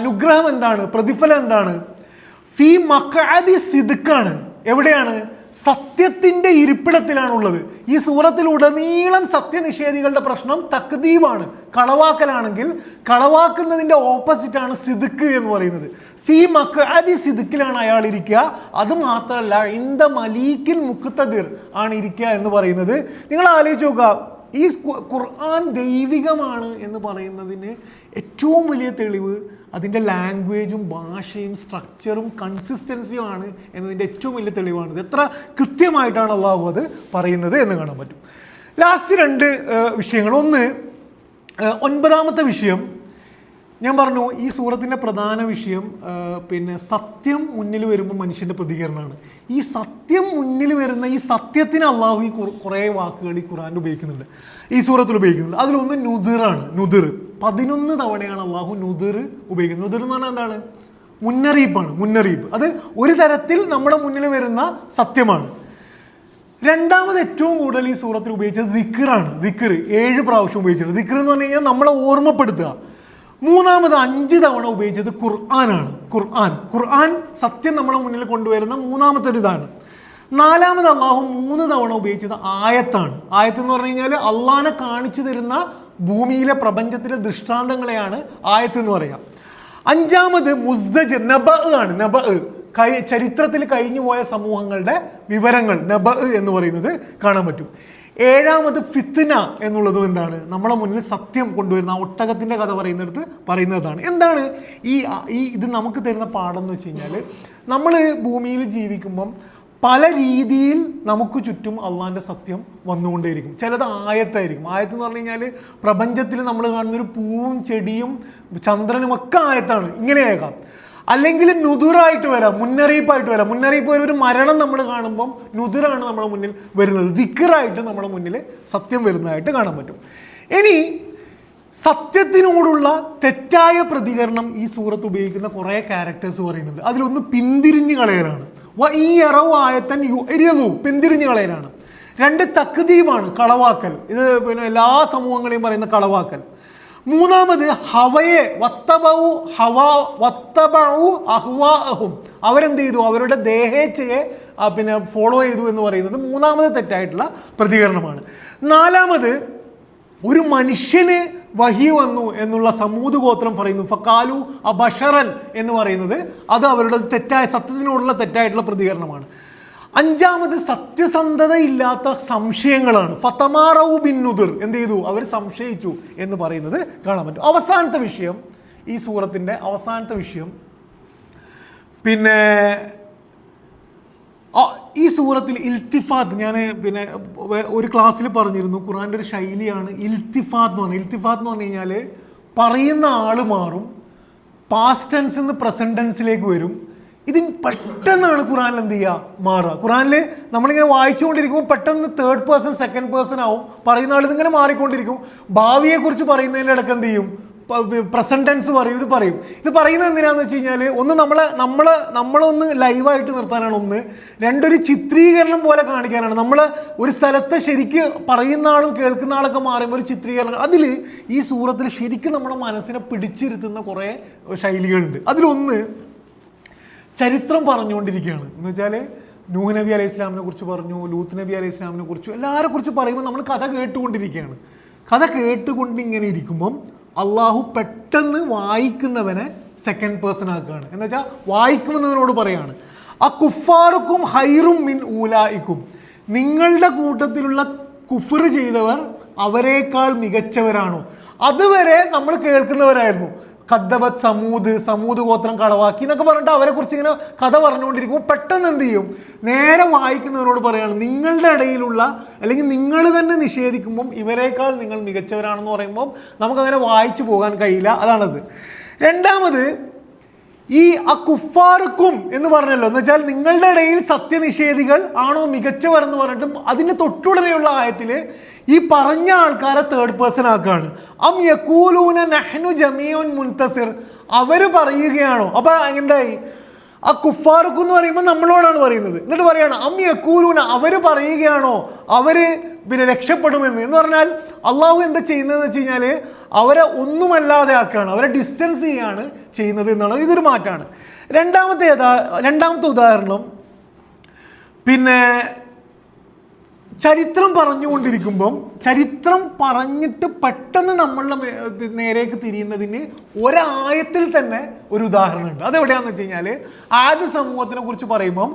അനുഗ്രഹം എന്താണ്? പ്രതിഫലം എന്താണ്? ഫീ മഖഅദി സിദ്ഖാണ്. എവിടെയാണ്? സത്യത്തിന്റെ ഇരിപ്പിടത്തിലാണുള്ളത്. ഈ സൂറത്തിലുടനീളം സത്യനിഷേധികളുടെ പ്രശ്നം തക്ദീബാണ്, കളവാക്കലാണെങ്കിൽ കളവാക്കുന്നതിന്റെ ഓപ്പോസിറ്റാണ് സിദ്ഖ് എന്ന് പറയുന്നത്. ഫീ മഖഅദി സിദ്ഖിലാണ് അയാൾ ഇരിക്കുക. അത് മാത്രമല്ല, ഇന്ദ മലീക്കിൻ മുഖ്തദിർ ആണ് ഇരിക്കുക എന്ന് പറയുന്നത്. നിങ്ങൾ ആലോചിച്ച് നോക്കുക, ഈ ഖുർആൻ ദൈവികമാണ് എന്ന് പറയുന്നതിന് ഏറ്റവും വലിയ തെളിവ് അതിൻ്റെ ലാംഗ്വേജും ഭാഷയും സ്ട്രക്ചറും കൺസിസ്റ്റൻസിയും ആണ് എന്നതിൻ്റെ ഏറ്റവും വലിയ തെളിവാണ്. ഇത് എത്ര കൃത്യമായിട്ടാണ് അള്ളാഹു അത് പറയുന്നത് എന്ന് കാണാൻ പറ്റും. ലാസ്റ്റ് 2 വിഷയങ്ങൾ. ഒന്ന്, 9ാമത്തെ വിഷയം ഞാൻ പറഞ്ഞു, ഈ സൂറത്തിൻ്റെ പ്രധാന വിഷയം സത്യം മുന്നിൽ വരുമ്പോൾ മനുഷ്യൻ്റെ പ്രതികരണമാണ്. ഈ സത്യം മുന്നിൽ വരുന്ന ഈ സത്യത്തിന് അള്ളാഹു ഈ കുറേ വാക്കുകൾ ഈ ഖുർആനിൽ ഉപയോഗിക്കുന്നുണ്ട്, ഈ സൂറത്തിൽ ഉപയോഗിക്കുന്നുണ്ട്. അതിലൊന്ന് നുദിറാണ്. നുദിർ 11 തവണയാണ് അള്ളാഹു നുദിർ ഉപയോഗിക്കുന്നത്. നുദിർ എന്ന് പറഞ്ഞാൽ എന്താണ്? മുന്നറിയിപ്പാണ്. മുന്നറിയിപ്പ്. അത് ഒരു തരത്തിൽ നമ്മുടെ മുന്നിൽ വരുന്ന സത്യമാണ്. രണ്ടാമത് ഏറ്റവും കൂടുതൽ ഈ സൂറത്തിൽ ഉപയോഗിച്ചത് ദിക്റാണ്. ദിക്ർ 7 പ്രാവശ്യം ഉപയോഗിച്ചിട്ടുണ്ട്. ദിക്ർ എന്ന് പറഞ്ഞു കഴിഞ്ഞാൽ നമ്മളെ ഓർമ്മപ്പെടുത്തുക. മൂന്നാമത് 5 തവണ ഉപയോഗിച്ചത് ഖുർആനാണ്. ഖുർആൻ സത്യം നമ്മുടെ മുന്നിൽ കൊണ്ടുവരുന്ന മൂന്നാമത്തെ ഒരു ഇതാണ്. നാലാമത് അള്ളാഹു 3 തവണ ഉപയോഗിച്ചത് ആയത്താണ്. ആയത്ത് എന്ന് പറഞ്ഞു കഴിഞ്ഞാൽ അള്ളാഹിനെ കാണിച്ചു തരുന്ന ഭൂമിയിലെ പ്രപഞ്ചത്തിലെ ദൃഷ്ടാന്തങ്ങളെയാണ് ആയത്ത് എന്ന് പറയാം. 5ാമത് മുസ്ദജിർ, നബഅ ആണ്. നബഅ ചരിത്രത്തിൽ കഴിഞ്ഞു പോയ സമൂഹങ്ങളുടെ വിവരങ്ങൾ, നബഅ എന്ന് പറയുന്നത് കാണാൻ പറ്റും. 7ാമത് ഫിത്ന എന്നുള്ളതും എന്താണ്? നമ്മളെ മുന്നിൽ സത്യം കൊണ്ടുവരുന്ന ഒട്ടകത്തിൻ്റെ കഥ പറയുന്നിടത്ത് പറയുന്നതാണ്. എന്താണ് ഇത് നമുക്ക് തരുന്ന പാഠം എന്ന് വെച്ച് കഴിഞ്ഞാൽ, നമ്മൾ ഭൂമിയിൽ ജീവിക്കുമ്പം പല രീതിയിൽ നമുക്ക് ചുറ്റും അള്ളാഹിൻ്റെ സത്യം വന്നുകൊണ്ടേയിരിക്കും. ചിലത് ആയത്തായിരിക്കും. ആയത്ത് എന്ന് പറഞ്ഞു കഴിഞ്ഞാൽ പ്രപഞ്ചത്തിൽ നമ്മൾ കാണുന്നൊരു പൂവും ചെടിയും ചന്ദ്രനും ഒക്കെ ആയത്താണ്, ഇങ്ങനെയാകാം. അല്ലെങ്കിൽ നുദുറായിട്ട് വരാം, മുന്നറിയിപ്പായിട്ട് വരാം. മുന്നറിയിപ്പ് ഒരു മരണം നമ്മൾ കാണുമ്പം നുദുറാണ് നമ്മുടെ മുന്നിൽ വരുന്നത്. ദിക്റായിട്ട് നമ്മുടെ മുന്നിൽ സത്യം വരുന്നതായിട്ട് കാണാൻ പറ്റും. ഇനി സത്യത്തിനോടുള്ള തെറ്റായ പ്രതികരണം ഈ സൂറത്ത് ഉപയോഗിക്കുന്ന കുറേ ക്യാരക്ടേഴ്സ് പറയുന്നുണ്ട്. അതിലൊന്ന് പിന്തിരിഞ്ഞ് കളയലാണ്. ഈ അറവ് ആയത്തൻ പിന്തിരിഞ്ഞ് കളയലാണ്. 2 തക്ദീബാണ്, കളവാക്കൽ. ഇത് എല്ലാ സമൂഹങ്ങളെയും പറയുന്ന കളവാക്കൽ. 3ാമത് ഹവയെ അവരെന്ത് ചെയ്തു? അവരുടെ ദേഹേച്ഛയെ ഫോളോ ചെയ്തു എന്ന് പറയുന്നത് 3ാമത് തെറ്റായിട്ടുള്ള പ്രതികരണമാണ്. 4ാമത് ഒരു മനുഷ്യന് വഹി വന്നു എന്നുള്ള സമൂദ് ഗോത്രം പറയുന്നു. ഫക്കാലു അബഷറൻ എന്ന് പറയുന്നത് അത് അവരുടെ തെറ്റായ സത്യത്തിനോടുള്ള തെറ്റായിട്ടുള്ള പ്രതികരണമാണ്. 5ാമത് സത്യസന്ധത ഇല്ലാത്ത സംശയങ്ങളാണ്. ഫതമാറു ബിൻ നുദർ, എന്ത് ചെയ്തു? അവർ സംശയിച്ചു എന്ന് പറയുന്നത് കാണാൻ പറ്റും. അവസാനത്തെ വിഷയം, ഈ സൂറത്തിൻ്റെ അവസാനത്തെ വിഷയം, ഈ സൂറത്തിൽ ഇൽത്തിഫാത്ത്, ഞാൻ ഒരു ക്ലാസ്സിൽ പറഞ്ഞിരുന്നു, ഖുർആൻ്റെ ഒരു ശൈലിയാണ് ഇൽത്തിഫാത്ത് എന്ന് പറഞ്ഞാൽ. ഇൽത്തിഫാത്ത് എന്ന് പറഞ്ഞു കഴിഞ്ഞാൽ പറയുന്ന ആൾ മാറും, പാസ്റ്റ് ടെൻസിൽ നിന്ന് പ്രസന്റ് ടെൻസിലേക്ക് വരും. ഇത് പെട്ടെന്നാണ് ഖുർആനിൽ എന്ത് ചെയ്യുക? മാറുക. ഖുർആനിൽ നമ്മളിങ്ങനെ വായിച്ചുകൊണ്ടിരിക്കുമ്പോൾ പെട്ടെന്ന് 3rd പേഴ്സൺ 2nd പേഴ്സൺ ആവും. പറയുന്ന ആൾ ഇതിങ്ങനെ മാറിക്കൊണ്ടിരിക്കും. ഭാവിയെക്കുറിച്ച് പറയുന്നതിൻ്റെ ഇടയ്ക്ക് എന്ത് ചെയ്യും? പ്രസന്റ് ടെൻസ് പറയും. ഇത് പറയുന്നത് എന്തിനാന്ന് വെച്ച് കഴിഞ്ഞാൽ, ഒന്ന് നമ്മളൊന്ന് ലൈവായിട്ട് നിർത്താനാണ്. 2 ഒരു ചിത്രീകരണം പോലെ കാണിക്കാനാണ്. നമ്മൾ ഒരു സ്ഥലത്ത് ശരിക്ക് പറയുന്ന ആളും കേൾക്കുന്ന ആളൊക്കെ മാറുമ്പോൾ ഒരു ചിത്രീകരണം. അതിൽ ഈ സൂറത്തിൽ ശരിക്കും നമ്മുടെ മനസ്സിനെ പിടിച്ചിരുത്തുന്ന കുറേ ശൈലികളുണ്ട്. അതിലൊന്ന് ചരിത്രം പറഞ്ഞുകൊണ്ടിരിക്കുകയാണ്. എന്ന് വെച്ചാൽ നൂഹ് നബി അലൈഹി ഇസ്ലാമിനെ കുറിച്ച് പറഞ്ഞു, ലൂത്ത് നബി അലൈഹി ഇസ്ലാമിനെ കുറിച്ച്, എല്ലാവരെ കുറിച്ച് പറയുമ്പോൾ നമ്മൾ കഥ കേട്ടുകൊണ്ടിരിക്കുകയാണ്. കഥ കേട്ടുകൊണ്ട് ഇങ്ങനെ ഇരിക്കുമ്പം അള്ളാഹു പെട്ടെന്ന് വായിക്കുന്നവനെ 2nd പേഴ്സൺ ആക്കുകയാണ്. എന്ന് വെച്ചാൽ വായിക്കുന്നവനോട് പറയാണ്, ആ കുഫാറുക്കും ഹൈറും മിൻ ഊലായിക്കും, നിങ്ങളുടെ കൂട്ടത്തിലുള്ള കുഫർ ചെയ്തവർ അവരെക്കാൾ മികച്ചവരാണോ? അതുവരെ നമ്മൾ കേൾക്കുന്നവരായിരുന്നു. ഖദ്ദബത്ത് സമൂദ് ഗോത്രം കളവാക്കി എന്നൊക്കെ പറഞ്ഞിട്ട് അവരെ കുറിച്ച് ഇങ്ങനെ കഥ പറഞ്ഞുകൊണ്ടിരിക്കുമ്പോൾ പെട്ടെന്ന് എന്ത് ചെയ്യും, നേരെ വായിക്കുന്നവരോട് പറയാണ് നിങ്ങളുടെ ഇടയിലുള്ള അല്ലെങ്കിൽ നിങ്ങൾ തന്നെ നിഷേധിക്കുമ്പം ഇവരെക്കാൾ നിങ്ങൾ മികച്ചവരാണെന്ന് പറയുമ്പം നമുക്കങ്ങനെ വായിച്ചു പോകാൻ കഴിയില്ല. അതാണത്. രണ്ടാമത് ഈ കുഫാർക്കും എന്ന് പറഞ്ഞല്ലോ, എന്ന് വെച്ചാൽ നിങ്ങളുടെ ഇടയിൽ സത്യനിഷേധികൾ ആണോ മികച്ചവർ എന്ന് പറഞ്ഞിട്ടും അതിന് തൊട്ടുടനെയുള്ള ആയത്തിൽ ഈ പറഞ്ഞ ആൾക്കാരെ തേർഡ് പേഴ്സൺ ആക്കുകയാണ്. യഖൂലൂന നഹ്നു ജമീഉൻ മുൻതസിർ, അവർ പറയുകയാണോ? അപ്പൊ എന്തായി, കുഫാർക്കും എന്ന് പറയുമ്പോൾ നമ്മളോടാണ് പറയുന്നത്. എന്നിട്ട് പറയാണ് യഖൂലൂന, അവർ പറയുകയാണോ അവര് രക്ഷപ്പെടുമെന്ന്. എന്ന് പറഞ്ഞാൽ അള്ളാഹു എന്താ ചെയ്യുന്നതെന്ന് വെച്ച് കഴിഞ്ഞാൽ അവരെ ഒന്നുമല്ലാതെ ആക്കുകയാണ്, അവരെ ഡിസ്റ്റൻസ് ചെയ്യാണ് ചെയ്യുന്നത് എന്നുള്ളത്. ഇതൊരു മാറ്റമാണ്. രണ്ടാമത്തെ ഉദാഹരണം, ചരിത്രം പറഞ്ഞുകൊണ്ടിരിക്കുമ്പം ചരിത്രം പറഞ്ഞിട്ട് പെട്ടെന്ന് നമ്മളുടെ നേരേക്ക് തിരിയുന്നതിന് ഒരായത്തിൽ തന്നെ ഒരു ഉദാഹരണമുണ്ട്. അതെവിടെയാണെന്ന് വെച്ച് കഴിഞ്ഞാൽ ആദ് സമൂഹത്തിനെ കുറിച്ച് പറയുമ്പം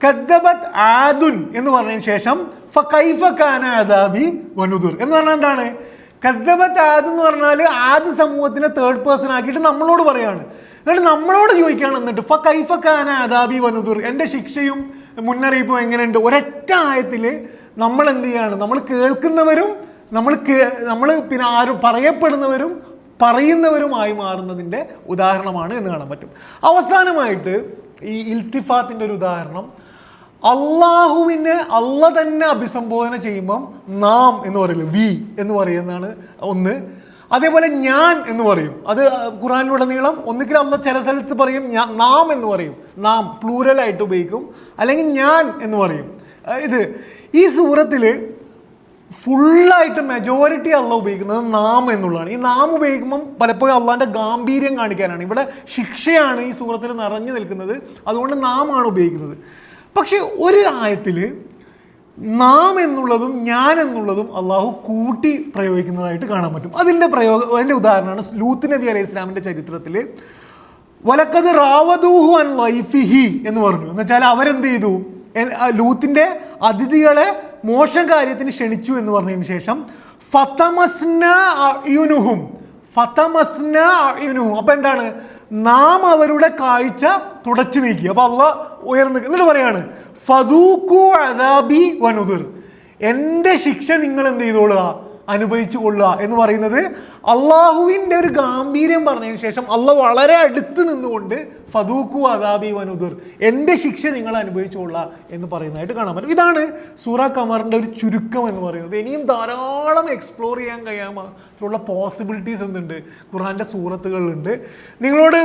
കദ്ദബത് ആദുൻ എന്ന് പറഞ്ഞതിന് ശേഷം ഫകൈഫ കാന അദാബി വനുദുർ എന്ന് പറഞ്ഞാൽ എന്താണ്? കദ്ദബത് ആദ് എന്ന് പറഞ്ഞാൽ ആദ് സമൂഹത്തിനെ തേർഡ് പേഴ്സൺ ആക്കിയിട്ട് നമ്മളോട് പറയാണ്. എന്നിട്ട് നമ്മളോട് ചോദിക്കുകയാണ്, എന്നിട്ട് ഫകൈഫ കാന അദാബി വനുദുർ, എൻ്റെ ശിക്ഷയും മുന്നറിയിപ്പും എങ്ങനെയുണ്ട്? ഒരൊറ്റ ആയത്തിൽ നമ്മൾ എന്ത് ചെയ്യാണ്, നമ്മൾ കേൾക്കുന്നവരും നമ്മൾ ആരും പറയപ്പെടുന്നവരും പറയുന്നവരുമായി മാറുന്നതിൻ്റെ ഉദാഹരണമാണ് എന്ന് കാണാൻ പറ്റും. അവസാനമായിട്ട് ഈ ഇൽത്തിഫാത്തിൻ്റെ ഒരു ഉദാഹരണം, അള്ളാഹുവിനെ അള്ള തന്നെ അഭിസംബോധന ചെയ്യുമ്പം നാം എന്ന് പറയില്ല, വി എന്ന് പറയുന്നതാണ് ഒന്ന്. അതേപോലെ ഞാൻ എന്ന് പറയും, അത് ഖുർആനിലുടനീളം ഒന്നുകിൽ അള്ള ചില സ്ഥലത്ത് പറയും നാം എന്ന് പറയും, നാം പ്ലൂറലായിട്ട് ഉപയോഗിക്കും, അല്ലെങ്കിൽ ഞാൻ എന്ന് പറയും. ഈ സൂറത്തിൽ ഫുള്ളായിട്ട് മെജോറിറ്റി അള്ള ഉപയോഗിക്കുന്നത് നാം എന്നുള്ളതാണ്. ഈ നാം ഉപയോഗിക്കുമ്പം പലപ്പോഴും അള്ളാൻ്റെ ഗാംഭീര്യം കാണിക്കാനാണ്. ഇവിടെ ശിക്ഷയാണ് ഈ സൂറത്തിൽ നിറഞ്ഞു നിൽക്കുന്നത്, അതുകൊണ്ട് നാം ആണ് ഉപയോഗിക്കുന്നത്. പക്ഷെ ഒരു ആയത്തിൽ നാം എന്നുള്ളതും ഞാൻ എന്നുള്ളതും അള്ളാഹു കൂട്ടി പ്രയോഗിക്കുന്നതായിട്ട് കാണാൻ പറ്റും. അതിൻ്റെ ഉദാഹരണമാണ് ലൂത്ത് നബി അലൈഹി ഇസ്ലാമിൻ്റെ ചരിത്രത്തിൽ വലക്കത് റാവദൂഹു അൻ ലൈഫിഹി എന്ന് പറഞ്ഞു. എന്ന് വെച്ചാൽ അവരെന്ത് ചെയ്തു, ലൂത്തിൻ്റെ അതിഥികളെ മോശം കാര്യത്തിന് ക്ഷണിച്ചു എന്ന് പറഞ്ഞതിന് ശേഷം ഫതമസ്ന അയുനുഹും അപ്പൊ എന്താണ്, നാം അവരുടെ കാഴ്ച തുടച്ചു നീക്കി. അപ്പൊ അള്ളാഹ് ഉയർന്നു എന്നിട്ട് പറയാണ് ഫദൂഖു അദാബി വനുദിർ, എൻ്റെ ശിക്ഷ നിങ്ങൾ എന്ത് ചെയ്തോളുക, അനുഭവിച്ചു കൊള്ളുക എന്ന് പറയുന്നത് അള്ളാഹുവിൻ്റെ ഒരു ഗാംഭീര്യം പറഞ്ഞതിന് ശേഷം അള്ളാഹ് വളരെ അടുത്ത് നിന്നുകൊണ്ട് ഫദൂഖു അദാബി വനുദിർ, എൻ്റെ ശിക്ഷ നിങ്ങൾ അനുഭവിച്ചു കൊള്ളുക എന്ന് പറയുന്നതായിട്ട് കാണാൻ പറ്റും. ഇതാണ് സൂറ ഖമറിൻ്റെ ഒരു ചുരുക്കം എന്ന് പറയുന്നത്. ഇനിയും ധാരാളം എക്സ്പ്ലോർ ചെയ്യാൻ കഴിയാനുള്ള പോസിബിലിറ്റീസ് എന്തുണ്ട് ഖുർആൻ്റെ സൂറത്തുകളിലുണ്ട്. നിങ്ങളോട്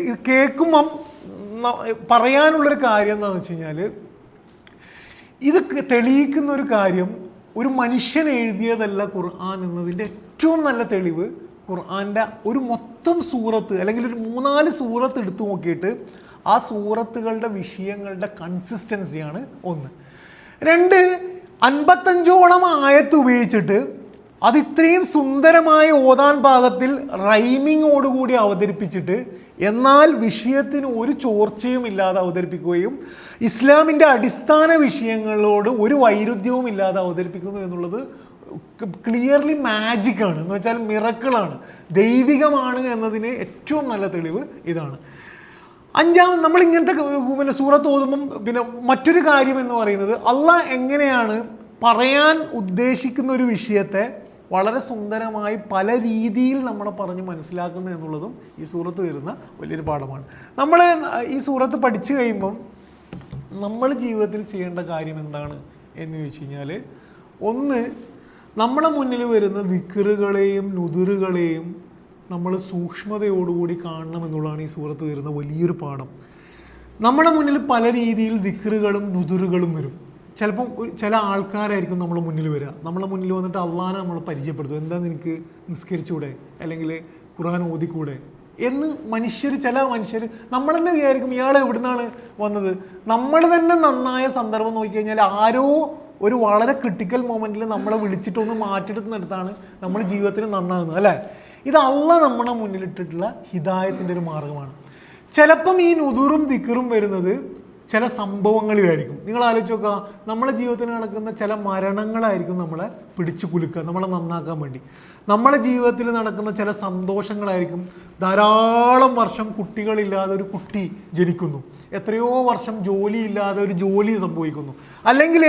ഈ കേൾക്കുമ്പം പറയാനുള്ളൊരു കാര്യം എന്താണെന്ന് വെച്ച് കഴിഞ്ഞാൽ, ഇത് തെളിയിക്കുന്ന ഒരു കാര്യം ഒരു മനുഷ്യൻ എഴുതിയതല്ല ഖുർആൻ എന്നതിൻ്റെ ഏറ്റവും നല്ല തെളിവ് ഖുർആൻ്റെ ഒരു മൊത്തം സൂറത്ത് അല്ലെങ്കിൽ ഒരു 3-4 സൂറത്ത് എടുത്തു നോക്കിയിട്ട് ആ സൂറത്തുകളുടെ വിഷയങ്ങളുടെ കൺസിസ്റ്റൻസിയാണ് ഒന്ന്. 2, 55ഓളം ആയത്ത് ഉപയോഗിച്ചിട്ട് അത് ഇത്രയും സുന്ദരമായി ഓതാൻ പാകത്തിൽ റൈമിങ്ങോടുകൂടി അവതരിപ്പിച്ചിട്ട് എന്നാൽ വിഷയത്തിന് ഒരു ചോർച്ചയും ഇല്ലാതെ അവതരിപ്പിക്കുകയും ഇസ്ലാമിൻ്റെ അടിസ്ഥാന വിഷയങ്ങളോട് ഒരു വൈരുദ്ധ്യവും ഇല്ലാതെ അവതരിപ്പിക്കുന്നു എന്നുള്ളത് ക്ലിയർലി മാജിക്കാണ്. എന്ന് വെച്ചാൽ മിറക്കിളാണ്, ദൈവികമാണ് എന്നതിന് ഏറ്റവും നല്ല തെളിവ് ഇതാണ്. 5, നമ്മൾ ഇങ്ങനത്തെ സൂറത്ത് ഓതുമ്പം മറ്റൊരു കാര്യം എന്ന് പറയുന്നത് അള്ളാഹ് എങ്ങനെയാണ് പറയാൻ ഉദ്ദേശിക്കുന്ന ഒരു വിഷയത്തെ വളരെ സുന്ദരമായി പല രീതിയിൽ നമ്മളെ പറഞ്ഞ് മനസ്സിലാക്കുന്നത് എന്നുള്ളതും ഈ സൂറത്ത് വരുന്ന വലിയൊരു പാഠമാണ്. നമ്മൾ ഈ സൂറത്ത് പഠിച്ചു കഴിയുമ്പം നമ്മൾ ജീവിതത്തിൽ ചെയ്യേണ്ട കാര്യം എന്താണ് എന്ന് ചോദിച്ചു കഴിഞ്ഞാൽ, ഒന്ന്, നമ്മളെ മുന്നിൽ വരുന്ന ദിക്റുകളെയും നുദുറുകളെയും നമ്മൾ സൂക്ഷ്മതയോടുകൂടി കാണണം എന്നുള്ളതാണ് ഈ സൂറത്ത് വരുന്ന വലിയൊരു പാഠം. നമ്മുടെ മുന്നിൽ പല രീതിയിൽ ദിക്റുകളും നുദുറുകളും വരും. ചിലപ്പം ചില ആൾക്കാരായിരിക്കും നമ്മളെ മുന്നിൽ വരിക, നമ്മളെ മുന്നിൽ വന്നിട്ട് അള്ളാനെ നമ്മൾ പരിചയപ്പെടുത്തും, എന്താ നിനക്ക് നിസ്കരിച്ചൂടെ അല്ലെങ്കിൽ ഖുർആൻ ഓതിക്കൂടെ എന്ന് ചില മനുഷ്യർ നമ്മൾ തന്നെ വിചാരിക്കും ഇയാൾ എവിടുന്നാണ് വന്നത്. നമ്മൾ തന്നെ നന്നായ സന്ദർഭം നോക്കിക്കഴിഞ്ഞാൽ ആരോ ഒരു വളരെ ക്രിട്ടിക്കൽ മൊമെൻറ്റിൽ നമ്മളെ വിളിച്ചിട്ടൊന്ന് മാറ്റിയെടുക്കുന്നിടത്താണ് നമ്മൾ ജീവിതത്തിൽ നന്നാകുന്നത്, അല്ലേ? ഇത് അള്ളാഹ് നമ്മുടെ മുന്നിലിട്ടിട്ടുള്ള ഹിദായത്തിൻ്റെ ഒരു മാർഗമാണ്. ചിലപ്പം ഈ നുദുറും ദിക്റും വരുന്നത് ചില സംഭവങ്ങളിലായിരിക്കും. നിങ്ങൾ ആലോചിച്ച് നോക്കുക, നമ്മുടെ ജീവിതത്തിൽ നടക്കുന്ന ചില മരണങ്ങളായിരിക്കും നമ്മളെ പിടിച്ചു കുലുക്കുക, നമ്മളെ നന്നാക്കാൻ വേണ്ടി. നമ്മുടെ ജീവിതത്തിൽ നടക്കുന്ന ചില സന്തോഷങ്ങളായിരിക്കും. ധാരാളം വർഷം കുട്ടികളില്ലാതെ ഒരു കുട്ടി ജനിക്കുന്നു, എത്രയോ വർഷം ജോലിയില്ലാതെ ഒരു ജോലി സംഭവിക്കുന്നു, അല്ലെങ്കിൽ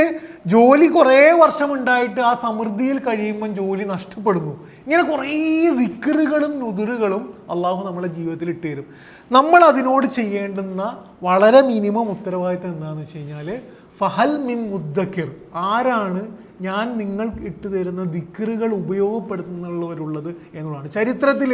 ജോലി കുറേ വർഷം ഉണ്ടായിട്ട് ആ സമൃദ്ധിയിൽ കഴിയുമ്പം ജോലി നഷ്ടപ്പെടുന്നു. ഇങ്ങനെ കുറേ ദിക്റുകളും നുദുറുകളും അള്ളാഹു നമ്മുടെ ജീവിതത്തിൽ ഇട്ട് തരും. നമ്മൾ അതിനോട് ചെയ്യേണ്ടുന്ന വളരെ മിനിമം ഉത്തരവാദിത്തം എന്താണെന്ന് വെച്ച് കഴിഞ്ഞാൽ, ഫഹൽ മിൻ മുദ്ദക്കിർ, ആരാണ് ഞാൻ നിങ്ങൾ ഇട്ട് തരുന്ന ദിക്റുകൾ ഉപയോഗപ്പെടുത്തുന്നുള്ളവരുള്ളത് എന്നുള്ളതാണ്. ചരിത്രത്തിൽ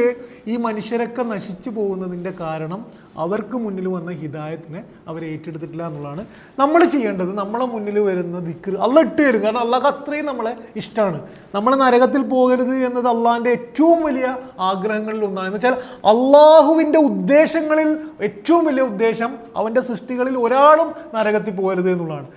ഈ മനുഷ്യരൊക്കെ നശിച്ചു പോകുന്നതിൻ്റെ കാരണം അവർക്ക് മുന്നിൽ വന്ന ഹിദായത്തിനെ അവർ ഏറ്റെടുത്തിട്ടില്ല എന്നുള്ളതാണ്. നമ്മൾ ചെയ്യേണ്ടത് നമ്മളെ മുന്നിൽ വരുന്ന ദിക്ർ അള്ളാഹ് ഇട്ട് തരും. കാരണം അള്ളാഹ് അത്രയും നമ്മളെ ഇഷ്ടമാണ്. നമ്മൾ നരകത്തിൽ പോകരുത് എന്നത് അള്ളാഹിൻ്റെ ഏറ്റവും വലിയ ആഗ്രഹങ്ങളിൽ ഒന്നാണ്. എന്ന് വെച്ചാൽ അള്ളാഹുവിൻ്റെ ഉദ്ദേശങ്ങളിൽ ഏറ്റവും വലിയ ഉദ്ദേശം അവൻ്റെ സൃഷ്ടികളിൽ ഒരാളും നരകത്തിൽ പോകരുത് എന്നുള്ളതാണ്.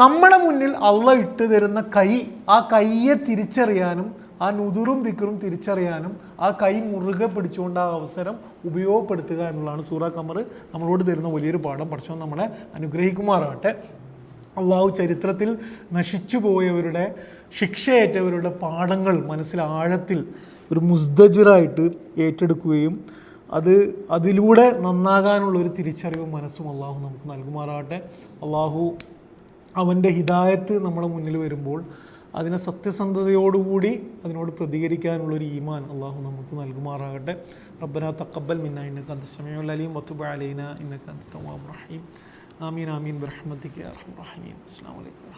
നമ്മുടെ മുന്നിൽ അള്ളാഹ് ഇട്ട് തരുന്ന കൈ, ആ കൈയെ തിരിച്ചറിയാനും ആ നുദുറും ദിക്റും തിരിച്ചറിയാനും ആ കൈ മുറുകെ പിടിച്ചുകൊണ്ട് ആ അവസരം ഉപയോഗപ്പെടുത്തുക എന്നുള്ളതാണ് സൂറ ഖമർ നമ്മളോട് തരുന്ന വലിയൊരു പാഠം. പടച്ചോൻ നമ്മളെ അനുഗ്രഹിക്കുമാറാകട്ടെ. അള്ളാഹു ചരിത്രത്തിൽ നശിച്ചു പോയവരുടെ, ശിക്ഷയേറ്റവരുടെ പാഠങ്ങൾ മനസ്സിൽ ആഴത്തിൽ ഒരു മുസ്തജിറായിട്ട് ഏറ്റെടുക്കുകയും അതിലൂടെ നന്നാകാനുള്ളൊരു തിരിച്ചറിവും മനസ്സും അള്ളാഹു നമുക്ക് നൽകുമാറാകട്ടെ. അള്ളാഹു അവൻ്റെ ഹിദായത്ത് നമ്മുടെ മുന്നിൽ വരുമ്പോൾ അതിനെ സത്യസന്ധതയോടുകൂടി അതിനോട് പ്രതികരിക്കാനുള്ളൊരു ഈമാൻ അള്ളാഹു നമുക്ക് നൽകുമാറാകട്ടെ. റബ്ബനാ തഖബ്ബൽ മിന്നാ ഇന്നക അൻത സമീഉൽ അലീം വതുബ് അലൈനാ ഇന്നക അൻത തവ്വാബുർ റഹീം. ആമീൻ ആമീൻ ബിറഹ്മതിക യാ അർഹമർ റഹീമീൻ. അസ്സലാമു അലൈക്കും.